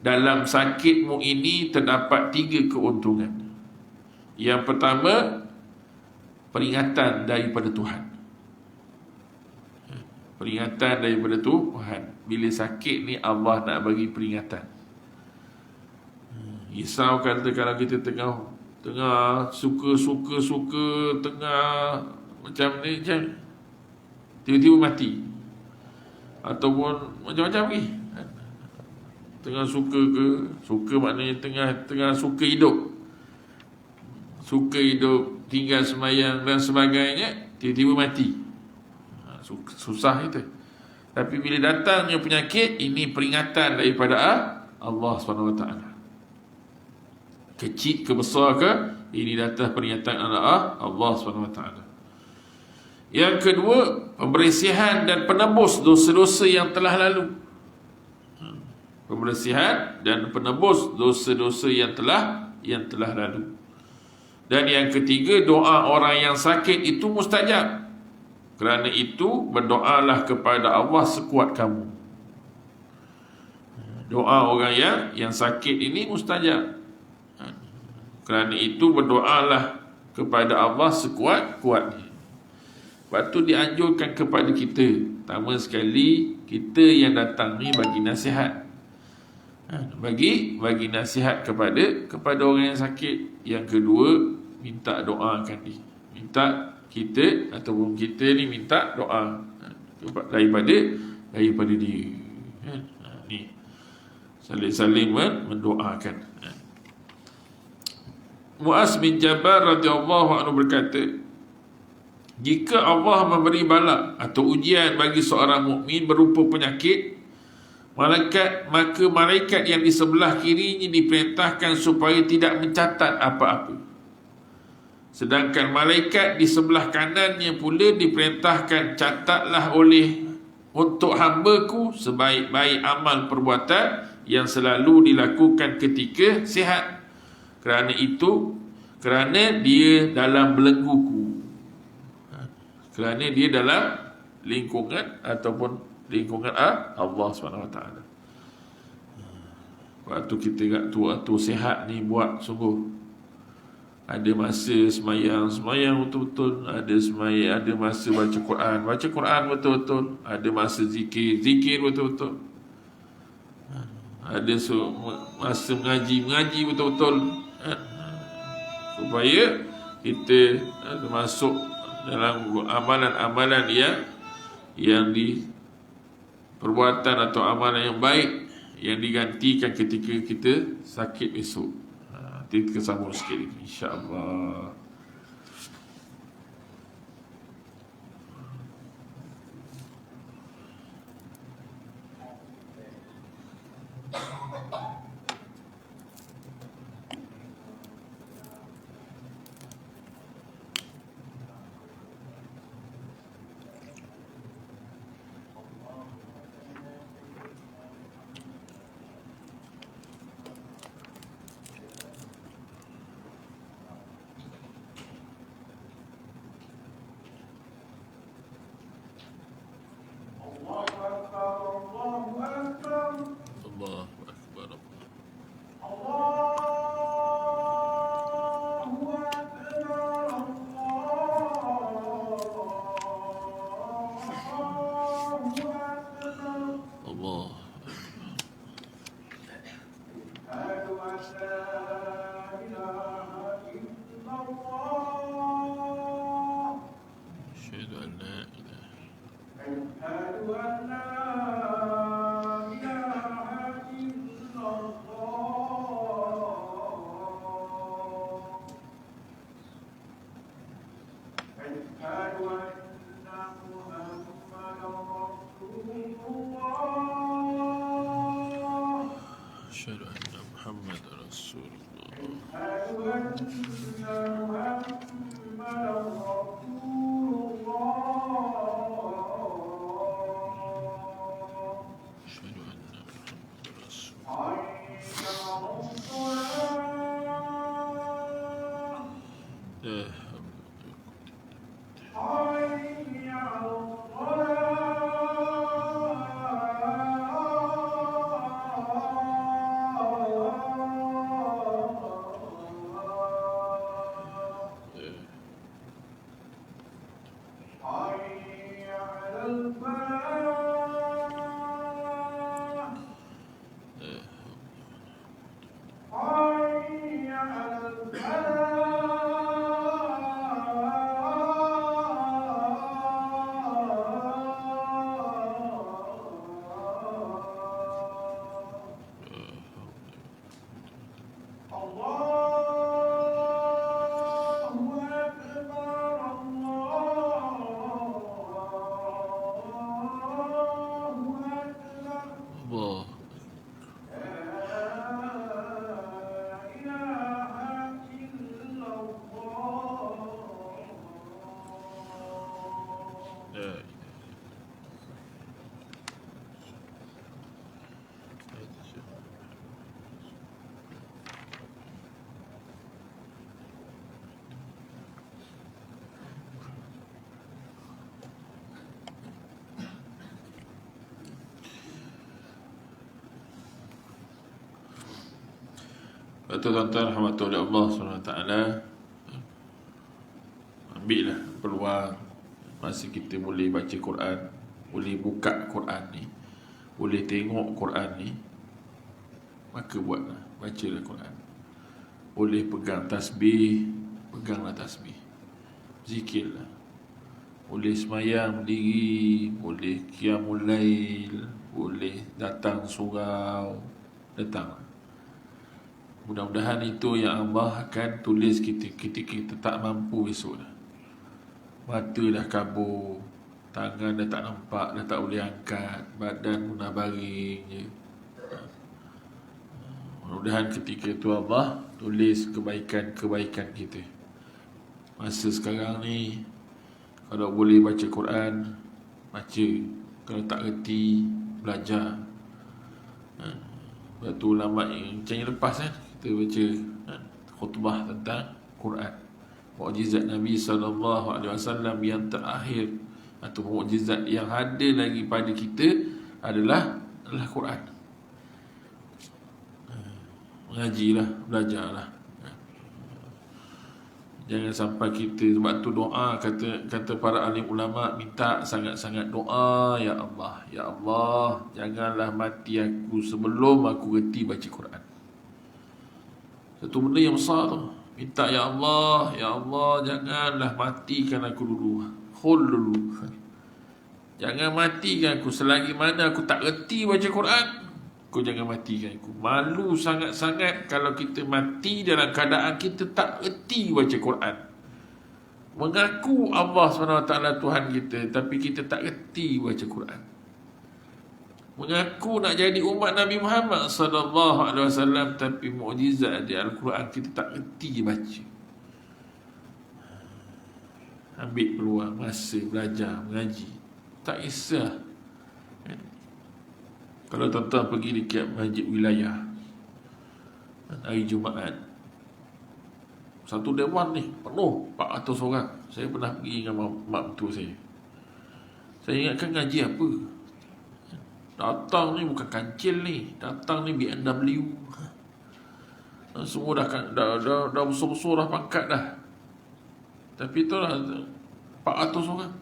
dalam sakitmu ini terdapat 3 keuntungan. Yang pertama, peringatan daripada Tuhan. Peringatan daripada Tuhan. Bila sakit ni Allah nak bagi peringatan. Risau kata kalau kita tengah suka tengah macam ni, macam tiba-tiba mati, ataupun macam-macam lagi. Tengah suka maknanya tengah suka hidup, tinggal semayang dan sebagainya, tiba-tiba mati. Susah itu. Tapi bila datangnya penyakit, ini peringatan daripada Allah SWT. Kecil ke besar ke, ini datang peringatan Allah SWT. Yang kedua, pembersihan dan penebus dosa-dosa yang telah lalu. Pembersihan dan penebus dosa-dosa yang telah lalu. Dan yang ketiga, doa orang yang sakit itu mustajab. Kerana itu, berdoalah kepada Allah sekuat kamu. Doa orang yang sakit ini mustajab. Kerana itu, berdoalah kepada Allah sekuat-kuatnya. Sebab tu dianjurkan kepada kita, pertama sekali, kita yang datang ni bagi nasihat. Bagi nasihat kepada orang yang sakit. Yang kedua, minta doakan dia. Minta kita ataupun kita ni minta doa daripada dia. Ni saling mendoakan. Muaz bin Jabal radhiyallahu anhu berkata, jika Allah memberi bala atau ujian bagi seorang mukmin berupa penyakit, maka malaikat yang di sebelah kirinya diperintahkan supaya tidak mencatat apa-apa. Sedangkan malaikat di sebelah kanannya pula diperintahkan, catatlah untuk hamba-Ku sebaik-baik amal perbuatan yang selalu dilakukan ketika sihat. Kerana dia dalam belenggu-Ku. Kerana dia dalam lingkungan ataupun lingkungan Allah SWT. Waktu kita kat waktu sihat ni buat sungguh. Ada masa semayang betul-betul, ada masa baca Quran betul-betul, ada masa zikir betul-betul, ada masa mengaji betul-betul, supaya kita masuk dalam amalan-amalan yang di perbuatan atau amalan yang baik yang digantikan ketika kita sakit esok. Kita sambung sikit lagi, insya-Allah. أشهد أن محمد رسول الله. أشهد أن محمد رسول الله. Tuan-tuan rahmatullahi Allah SWT, ambillah peluang masa kita boleh baca Quran, boleh buka Quran ni, boleh tengok Quran ni, maka buatlah, bacalah Quran. Boleh pegang tasbih, peganglah tasbih, zikirlah. Boleh semayang berdiri, boleh qiyamul lail, boleh datang surau, datang. Mudah-mudahan itu yang Allah akan tulis kita tak mampu esok dah. Mata dah kabur, tangan dah tak nampak, dah tak boleh angkat, badan pun dah baring je. Mudah-mudahan ketika itu Allah tulis kebaikan-kebaikan kita. Masa sekarang ni, kalau boleh baca Quran, baca. Kalau tak reti, belajar. Sebab tu ulama macam yang lepas kita baca khutbah tentang Quran, mukjizat Nabi SAW yang terakhir atau mukjizat yang ada lagi pada kita adalah Quran. Mengajilah, belajarlah. Jangan sampai kita, sebab tu doa, kata para alim ulama, minta sangat-sangat doa, ya Allah, janganlah mati aku sebelum aku reti baca Quran. Satu benda yang besar tu, minta ya Allah, janganlah matikan aku dulu, khul dulu. Jangan matikan aku selagi mana aku tak reti baca Quran. Kau jangan matikan aku. Malu sangat-sangat kalau kita mati dalam keadaan kita tak reti baca Quran. Mengaku Allah SWT Tuhan kita, tapi kita tak reti baca Quran. Mengaku nak jadi umat Nabi Muhammad SAW, tapi mukjizat di Al-Quran kita tak reti baca. Ambil peluang masa belajar, mengaji. Tak kisah. Kalau tuan-tuan pergi dekat masjid wilayah hari Jumaat, satu dewan ni penuh 400 orang. Saya pernah pergi dengan mak mentua saya. Saya ingatkan ngaji apa. Datang ni bukan kancil ni, datang ni BMW. Semua dah besar-besar dah pangkat dah. Tapi itulah 400 orang.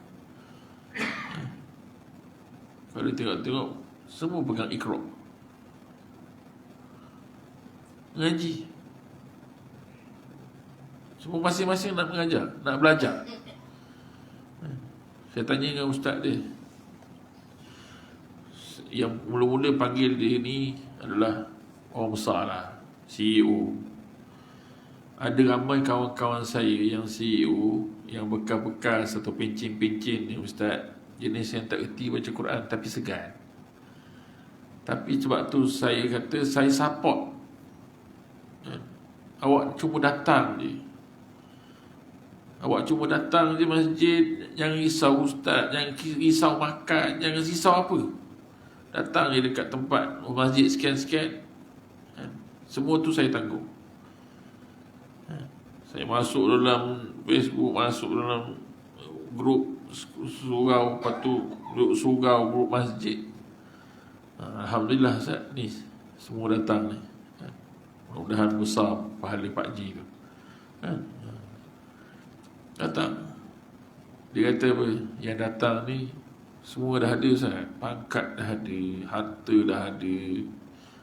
Kalau tengok-tengok, semua pegang Iqra, ngaji. Semua masing-masing nak mengajar, nak belajar. Saya tanya dengan ustaz dia, yang mula-mula panggil dia ni adalah orang besar lah, CEO. Ada ramai kawan-kawan saya yang CEO, yang bekas-bekas atau pencin-pencin ni ustaz, jenis yang tak erti baca Quran tapi segan. Tapi sebab tu saya kata saya support. Awak cuma datang je. Awak cuma datang je masjid. Jangan risau ustaz, jangan risau makan, jangan risau apa. Datang je dekat tempat masjid sekian-sekian. Semua tu saya tanggung. Saya masuk dalam Facebook, masuk dalam grup surau, lepas tu grup surau, grup masjid. Alhamdulillah Ustaz, ni semua datang ni. Mudah-mudahan besar pahala Pak Ji tu. Datang. Dia kata apa? Yang datang ni semua dah ada Ustaz. Pangkat dah ada, harta dah ada,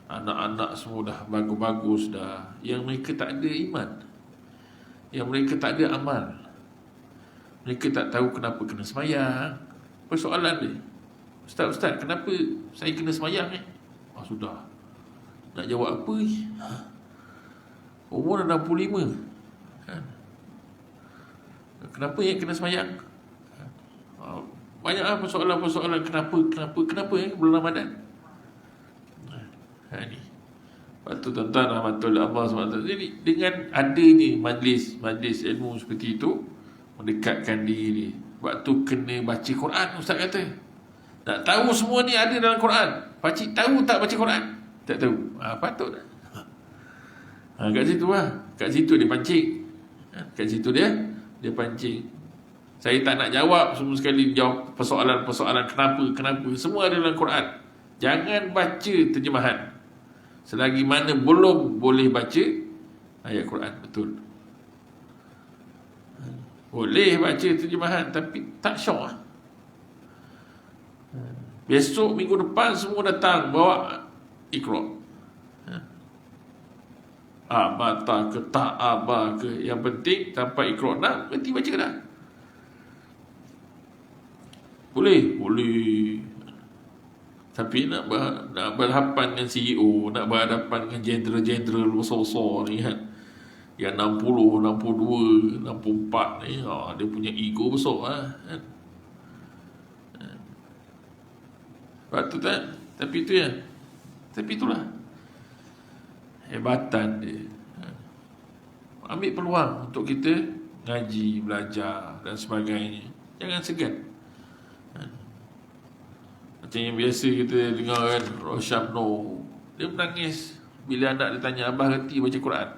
anak-anak semua dah bagus-bagus dah. Yang mereka tak ada iman, yang mereka tak ada amal, mereka tak tahu kenapa kena semayang. Persoalan dia, Ustaz, kenapa saya kena semayang ni? Sudah, nak jawab apa ni? Umur dah 65 kan? Kenapa yang kena semayang? Banyaklah persoalan-persoalan kenapa bulan Ramadan. Ni. Lepas tu tuan-tuan rahmatullah Allah SWT. Jadi dengan adanya majlis ilmu seperti itu, mendekatkan diri. Sebab tu kena baca Quran, Ustaz kata. Nak tahu semua ni ada dalam Quran. Pakcik tahu tak baca Quran? Tak tahu. Patut tak? Kat situ lah. Kat situ dia pancing. Kat situ dia pancing. Saya tak nak jawab semua sekali, jawab persoalan-persoalan kenapa. Semua ada dalam Quran. Jangan baca terjemahan selagi mana belum boleh baca ayat Quran betul. Boleh baca terjemahan tapi tak syok. Besok minggu depan semua datang bawa Iqra. Abata ke tak abah ke, yang penting sampai Iqra nak berhenti baca dah. Boleh. Tapi nak berhadapan dengan CEO, nak berhadapan dengan jenderal-jenderal besar-besar ni kan, yang 60, 62, 64 ni, dia punya ego besar kan. Sebab tu kan, tapi itulah hebatan dia. Ambil peluang untuk kita ngaji, belajar dan sebagainya. Jangan segan. Macam yang biasa kita dengar kan, Rosham Noh, dia menangis bila anak dia tanya, abah reti baca Quran?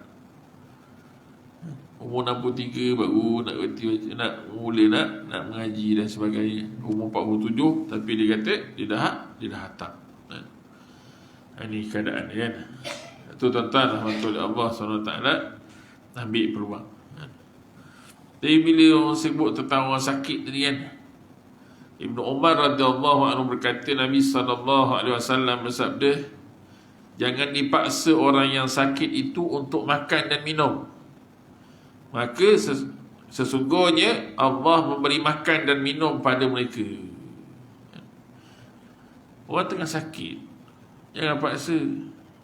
Umur 63 baru nak reti, nak mengaji dan sebagainya. Umur 47 tapi dia kata dia dah hatam. Ini keadaan dia kan. Itu tuan-tuan rahmatullah Allah SWT, ambil peluang. Jadi bila orang sebut tentang orang sakit tadi kan, Ibnu Umar radhiyallahu anhu berkata, Nabi SAW bersabda, jangan dipaksa orang yang sakit itu untuk makan dan minum, maka sesungguhnya Allah memberi makan dan minum pada mereka. Orang tengah sakit, jangan paksa.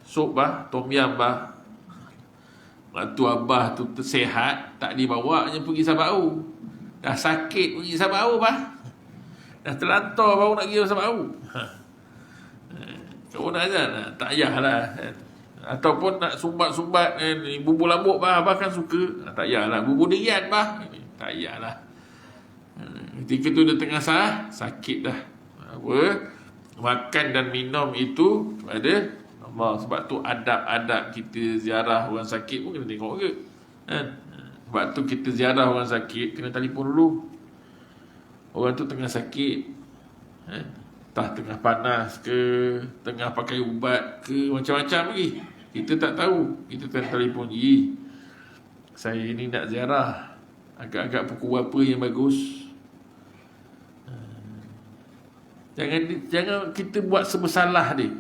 Sup tom yam waktu abah tu tersihat, tak dibawa je pergi Sabau. Dah sakit pergi Sabau dah terlantar baru nak pergi Sabau. Kau nak ajar tak payahlah. Ataupun nak sumbat-sumbat bubur lambuk abah kan suka, tak payahlah. Bubur durian tak payahlah. Ketika tu dia tengah sakit dah. Makan dan minum itu ada Allah. Sebab tu adab-adab kita ziarah orang sakit pun kena tengok ke kan? Sebab tu kita ziarah orang sakit kena telefon dulu. Orang tu tengah sakit kan? Entah tengah panas ke, tengah pakai ubat ke, macam-macam lagi, kita tak tahu. Kita kena telefon, saya ni nak ziarah, agak-agak pukul berapa yang bagus. Jangan kita buat sebersalah dia.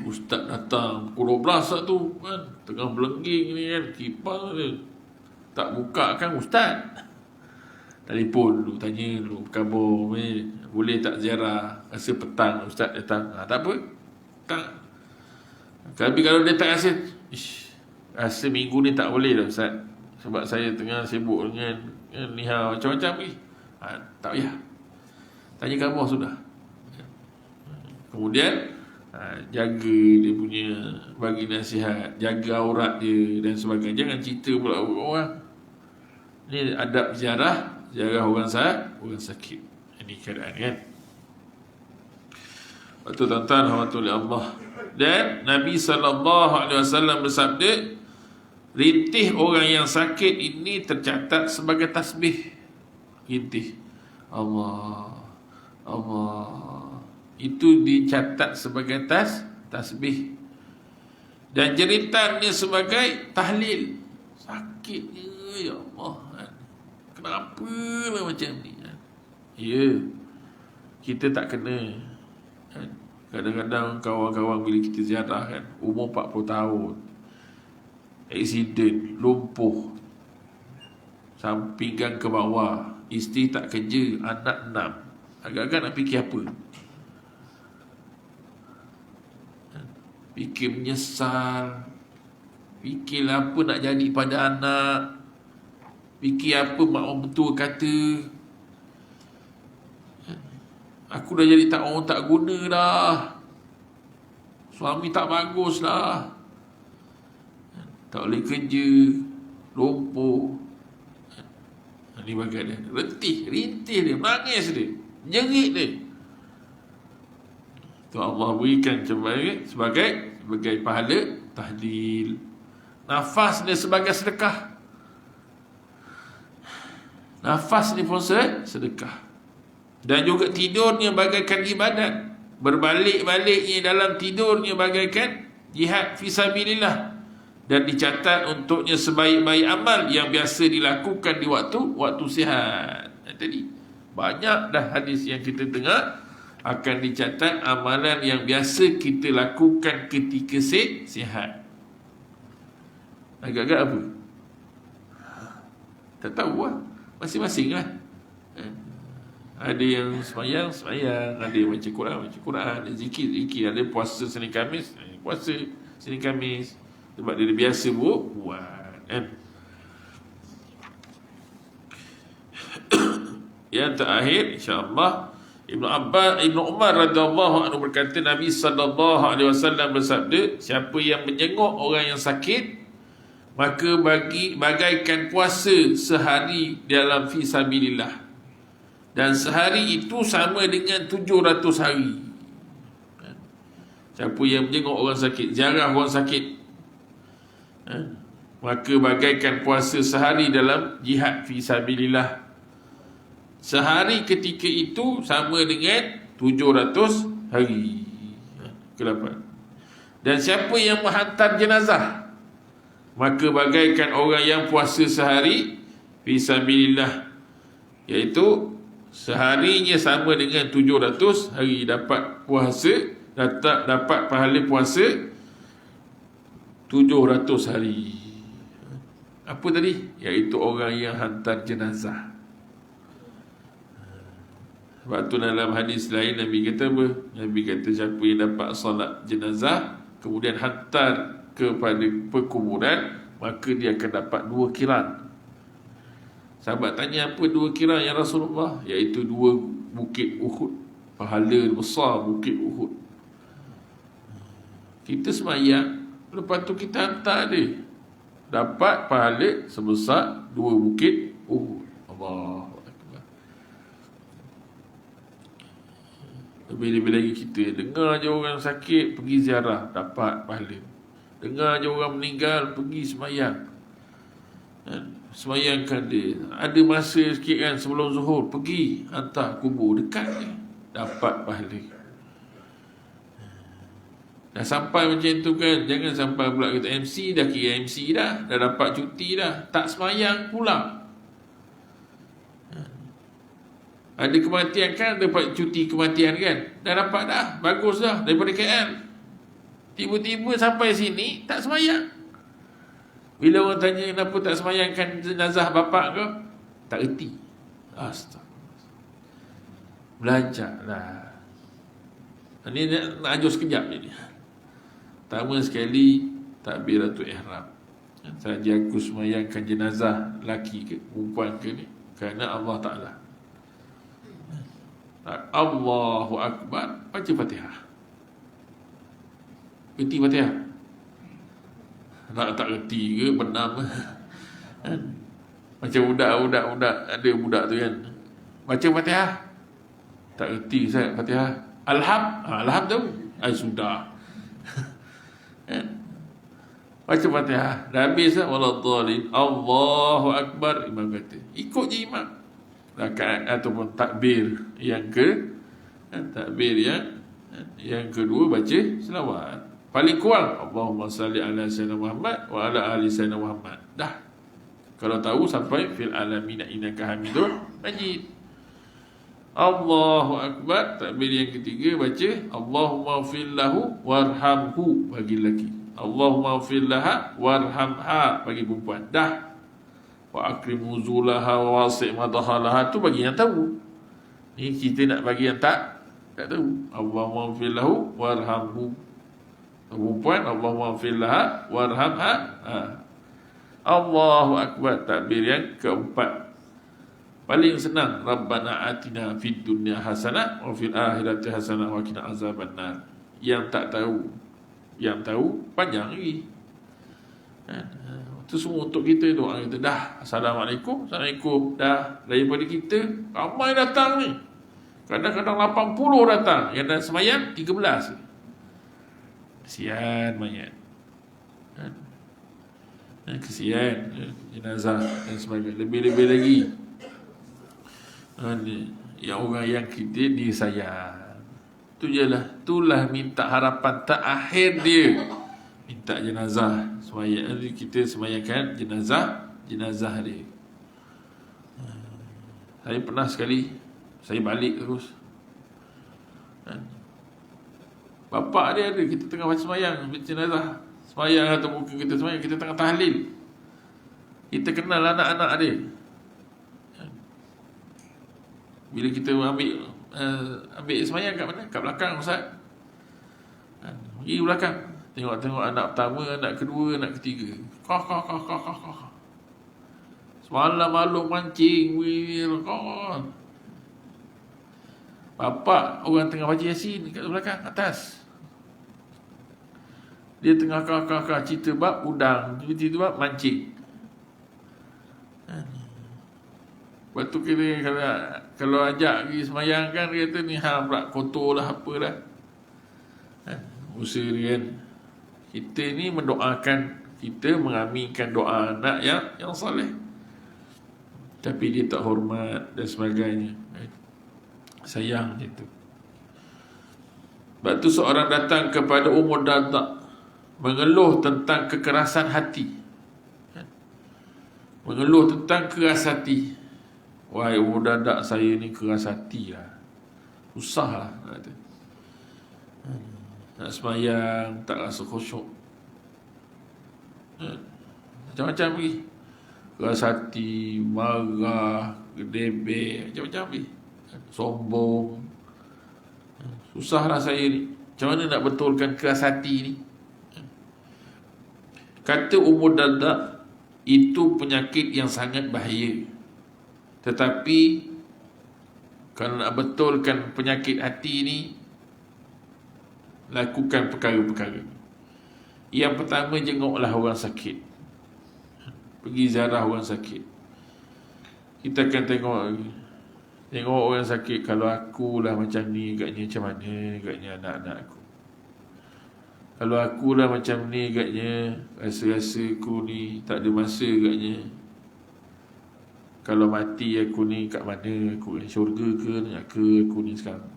Ustaz datang pukul 12 tu kan, tengah belengging ni kan, kipas dia tak buka kan ustaz. Telefon dulu, tanya dulu khabar, boleh tak ziarah, rasa petang ustaz datang. Tak apa, tak. Tapi kalau dia tak rasa minggu ni tak boleh dah ustaz, sebab saya tengah sibuk dengan nihau macam-macam ni, tak payah, tanya khabar sudah. Kemudian jaga dia punya, bagi nasihat, jaga aurat dia dan sebagainya. Jangan cerita pula orang. Ni adab ziarah orang sakit. Ini keadaan kan. Waktu tuan-tuan rahmatullahi Allah. Dan Nabi SAW bersabda, rintih orang yang sakit ini tercatat sebagai tasbih. Rintih Allah, Allah, itu dicatat sebagai tasbih. Dan jeritannya sebagai tahlil. Sakitnya, ya Allah, kenapa lah macam ni? Ya, kita tak kena. Kadang-kadang kawan-kawan bila kita ziarah kan, umur 40 tahun, aksiden, lumpuh, sampingkan ke bawah, isteri tak kerja, anak 6. Agak-agak nak fikir apa? Fikir menyesal, fikir apa nak jadi pada anak, fikir apa mak orang betul kata. Aku dah jadi orang tak guna dah, suami tak bagus lah, tak boleh kerja, lumpuh. Ini bagian dia, rintih dia, menangis dia, jerit dia. Tu Allah berikan sebagai pahala tahlil. Nafas dia sebagai sedekah. Nafas ni pun sedekah. Dan juga tidurnya bagaikan ibadat. Berbalik-baliknya dalam tidurnya bagaikan jihad fisabilillah. Dan dicatat untuknya sebaik-baik amal yang biasa dilakukan di waktu sihat. Tadi banyak dah hadis yang kita dengar, akan dicatat amalan yang biasa kita lakukan ketika sihat. Agak-agak apa? Tak tahu lah, masing-masing lah. Ada yang semayang, ada yang baca Quran, ada zikir, ada puasa Senin Khamis, puasa Senin Khamis. Sebab dia biasa buat kan. Yang terakhir insya-Allah, Ibnu Umar radhiyallahu anhu berkata, Nabi SAW bersabda, siapa yang menjenguk orang yang sakit, maka bagaikan puasa sehari dalam fisabilillah, dan sehari itu sama dengan 700 hari. Siapa yang menjenguk orang sakit, ziarah orang sakit, maka bagaikan puasa sehari dalam jihad fisabilillah. Sehari ketika itu sama dengan 700 hari. Ke-8. Dan siapa yang menghantar jenazah, maka bagaikan orang yang puasa sehari fisabilillah, iaitu seharinya sama dengan 700 hari. Dapat puasa, dapat pahala puasa 700 hari. Apa tadi? Iaitu orang yang hantar jenazah. Sebab tu dalam hadis lain Nabi kata apa? Nabi kata siapa yang dapat solat jenazah kemudian hantar kepada perkuburan, maka dia akan dapat 2 kiran. Sahabat tanya, apa 2 kiran ya Rasulullah? Iaitu 2 bukit Uhud. Pahala besar bukit Uhud. Kita semayang, lepas tu kita hantar dia, dapat pahala sebesar 2 bukit Uhud. Allahu Akbar. Lebih-lebih lagi kita dengar je orang sakit, pergi ziarah, dapat pahala. Dengar je orang meninggal, pergi semayang, semayangkan dia. Ada masa sikit kan sebelum zuhur, pergi hantar kubur dekat dia, dapat pahala. Dah sampai macam tu kan, jangan sampai pula kita MC, dah kira MC dah dapat cuti dah, tak semayang pula. Ada kematian kan, dapat cuti kematian kan, dah dapat dah, bagus dah, daripada KL. Tiba-tiba sampai sini tak semayang. Bila orang tanya kenapa tak semayangkan jenazah bapak kau, tak erti. Astagfirullah. Belajarlah. Ini nak ajar sekejap ni. Pertama sekali, takbiratul ihram. Saja aku semayangkan jenazah lelaki ke perempuan ke ni, kerana Allah Ta'ala. Allahu Akbar, baca Fatihah. Reti Fatihah? Nak tak reti ke benam kan? Macam budak ada budak tu kan, baca Fatihah tak reti Ustaz Fatihah. Alham tu sudah kan? Baca Fatihah dah habis lah, waladhdallin, Allahu Akbar, imam kata ikut je imam. Rakaat ataupun takbir yang takbir yang kedua baca selawat. Paling kurang Allahumma salli ala sayyidina Muhammad wa ala ali sayyidina Muhammad. Dah. Kalau tahu sampai fil alamin innaka Hamidun Majid. Allahu Akbar, takbir yang ketiga baca Allahumma ighfir lahu warhamhu bagi lelaki. Allahumma ighfir laha warhamha bagi perempuan. Dah. Wa akrim nuzulaha wa wasi' madahalaha tu bagi yang tahu. Ni kita nak bagi yang tak tahu. Allahumma ighfir lahu warhamhu. Perempuan Allahumma ighfir laha warhamha. Allahu Akbar, takbir yang keempat. Paling senang Rabbana atina fid dunya hasanah wa fil akhirati hasanah wa qina azabannar. Yang tak tahu, yang tahu panjang lagi. Itu semua untuk kita doa kita. Dah, Assalamualaikum, Assalamualaikum. Dah, daripada kita ramai datang ni. Kadang-kadang 80 datang, yang dah semayang 13. Kesian mayat. Kesian jenazah dan sebagainya. Lebih-lebih lagi yang orang yang kita disayang. Tu je lah. Itulah minta harapan tak akhir dia. Minta jenazah semayang. Kita semayangkan jenazah dia. Saya pernah sekali, saya balik terus, bapak dia ada, kita tengah baca semayang jenazah, semayang atau mungkin kita semayang, kita tengah tahlil, kita kenal anak-anak dia. Bila kita ambil semayang kat mana? Kat belakang Ustaz. Pergi belakang, tengok anak pertama, anak kedua, anak ketiga. Kah. Semalam malam mancing. Bapak orang tengah baca Yasin kat belakang atas. Dia tengah kah cerita bab udang, cerita bab mancing. Lepas tu kita kalau ajak pergi semayang kan, dia kata ni pula kotor lah apalah. Usaha dia kan. Kita ni mendoakan, kita mengaminkan doa anak yang soleh, tapi dia tak hormat dan sebagainya. Sayang dia tu. Sebab tu seorang datang kepada Ummu Darda mengeluh tentang kekerasan hati. Mengeluh tentang keras hati. Wahai Ummu Darda, saya ni keras hati lah. Susah lah. Nak semayang tak rasa khusyuk. Macam-macam pergi. Keras hati, marah, gedebek, macam-macam pergi. Sombong. Susahlah saya ni. Macam mana nak betulkan keras hati ni? Kata Ummu Darda, itu penyakit yang sangat bahaya. Tetapi kalau nak betulkan penyakit hati ni, lakukan perkara-perkara. Yang pertama, jenguklah orang sakit. Pergi ziarah orang sakit. Kita akan tengok orang sakit. Kalau akulah macam ni, agaknya macam mana agaknya anak-anak aku. Kalau akulah macam ni, agaknya rasa-rasa aku ni tak ada masa agaknya. Kalau mati aku ni kat mana? Aku ni syurga ke neraka aku ni sekarang?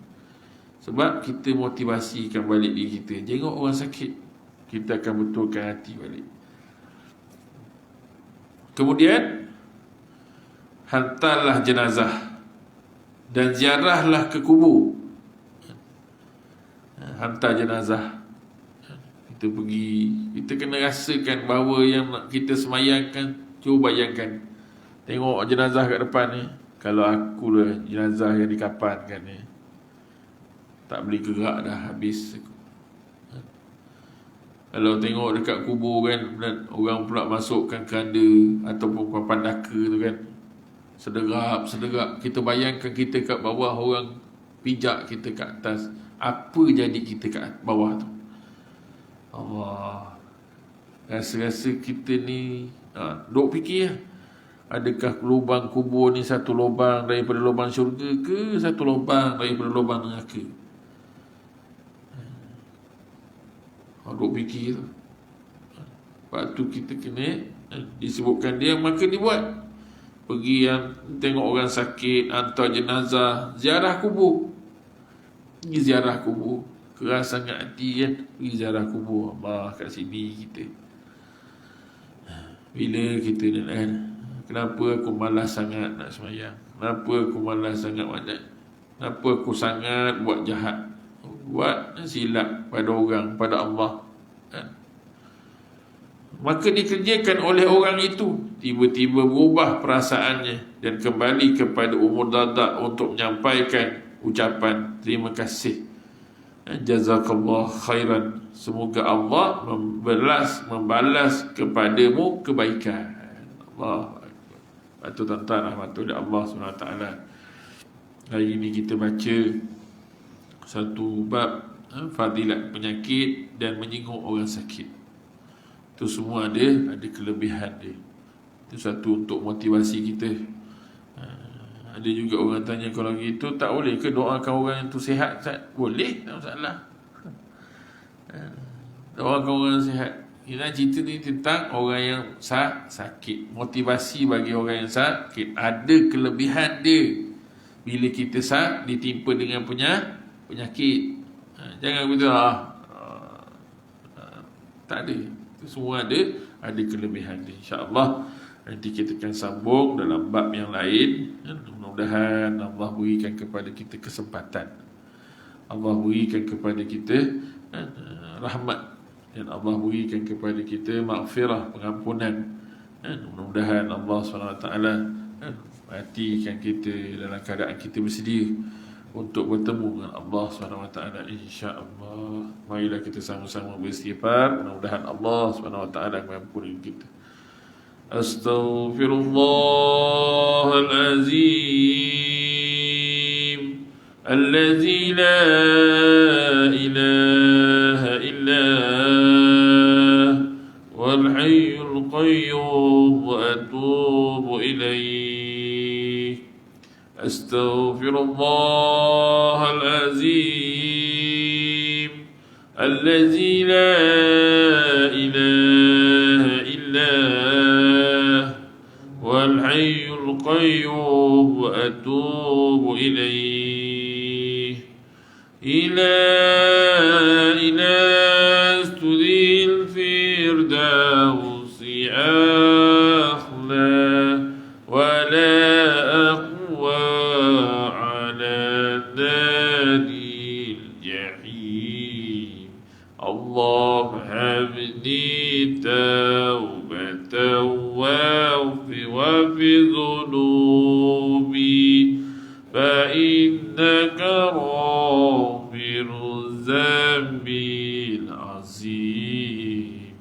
Sebab kita motivasikan balik diri kita. Tengok orang sakit, kita akan betulkan hati balik. Kemudian hantarlah jenazah dan ziarahlah ke kubur. Hantar jenazah, kita pergi, kita kena rasakan bahawa yang nak kita semayangkan. Cuba bayangkan, tengok jenazah kat depan ni. Kalau aku lah jenazah yang dikapankan ni, tak boleh gerak dah, habis aku. Kalau tengok dekat kubur kan, orang pula masukkan keranda ataupun papan daka tu kan, sederap. Kita bayangkan kita kat bawah, orang pijak kita kat atas. Apa jadi kita kat bawah tu? Allah, rasa-rasa kita ni duk fikir adakah lubang kubur ni satu lubang daripada lubang syurga ke satu lubang daripada lubang neraka? Duk fikir tu. Lepas tu kita kena disebutkan dia, maka dibuat. Pergi yang tengok orang sakit, hantar jenazah, ziarah kubur. Pergi ziarah kubur. Keras sangat hati kan, pergi ziarah kubur. Allah kat sini kita. Bila kita nak kan, kenapa aku malas sangat nak sembahyang? Kenapa aku malas sangat wadat? Kenapa aku sangat buat jahat? Buat silap pada orang, pada Allah kan? Maka dikerjakan oleh orang itu, tiba-tiba berubah perasaannya dan kembali kepada Ummu Darda untuk menyampaikan ucapan terima kasih, jazakallah khairan, semoga Allah membalas kepadamu kebaikan. Allah Akbar. Tuan-tuan rahmatullah Allah SWT. Hari ini kita baca satu bab fadilat penyakit dan menyinggung orang sakit. Itu semua ada kelebihan dia. Itu satu untuk motivasi kita. Ada juga orang tanya, kalau gitu tak boleh ke doakan orang yang tu sihat? Boleh, tak masalah. Doakan orang sihat. Ini cerita ni tentang orang yang sakit. Motivasi bagi orang yang sakit. Ada kelebihan dia bila kita ditimpa dengan penyakit. Jangan begitu tak ada. Itu semua ada kelebihan dia. InsyaAllah nanti kita akan sambung dalam bab yang lain. Mudah-mudahan Allah berikan kepada kita kesempatan, Allah berikan kepada kita rahmat, dan Allah berikan kepada kita maghfirah, pengampunan. Mudah-mudahan Allah SWT perhatikan kita dalam keadaan kita bersedia untuk bertemu dengan Allah SWT, insya-Allah. Marilah kita sama-sama beristighfar, mudah-mudahan Allah SWT mengampuni kita. Astaghfirullahalazim allazi la ilaha illa wal hayyul qayyum wa atubu ilaih. Astaghfirullahalazim allazi la ilaha illa wal hayyul qayyum wa atubu ilaih. Ila studil firdausi akhla wa la aqwa ala nadil jahim. Allah habni tawbatan wa fi dhunubi fa innaka ghafiruz zambil azim.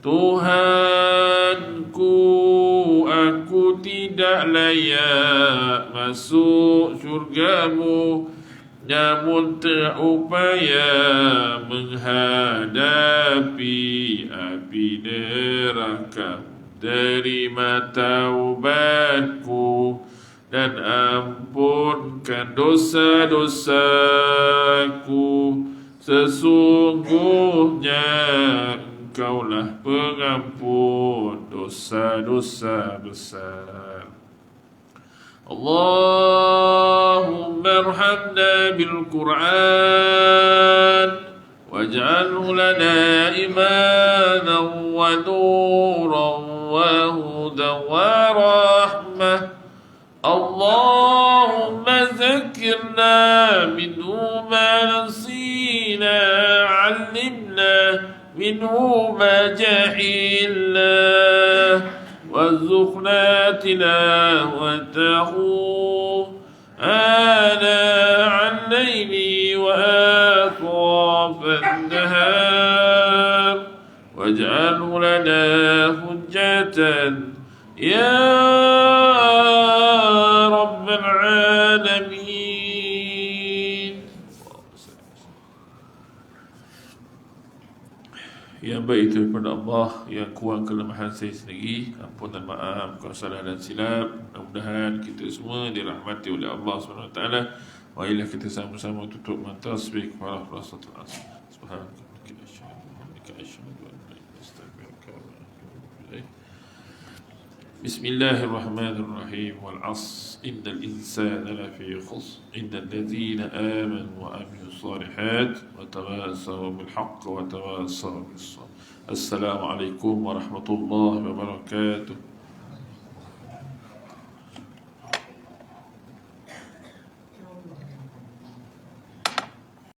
Tuhanku, aku tidak layak masuk syurgamu, namun terupaya menghadapi api neraka. Terima taubatku dan ampunkan dosa-dosaku. Sesungguhnya Engkaulah pengampun dosa-dosa besar. Allahumma arhamna bil Qur'an waj'alhu lana imanan wa nuran wa hudan wa rahmah. Allahumma zakkirna minhu ma nasina, 'allimna minhu ma jahilna, وارزقنا تلاوته آناء الليل وأطراف النهار واجعله لنا حجة يا رب العالمين. Yang baik itu daripada Allah, yang kurang kelemahan saya sendiri, ampun dan maaf kalau salah dan silap. Mudah-mudahan kita semua dirahmati oleh Allah SWT. Marilah kita sama-sama tutup mata tasbih kepada Rasulullah Subhanahu wa ta'ala. بسم الله الرحمن الرحيم والعصر إن الإنسان لفي خسر إلا الذين آمنوا وعملوا الصالحات وتواصوا بالحق وتواصوا بالصبر. السلام عليكم ورحمة الله وبركاته.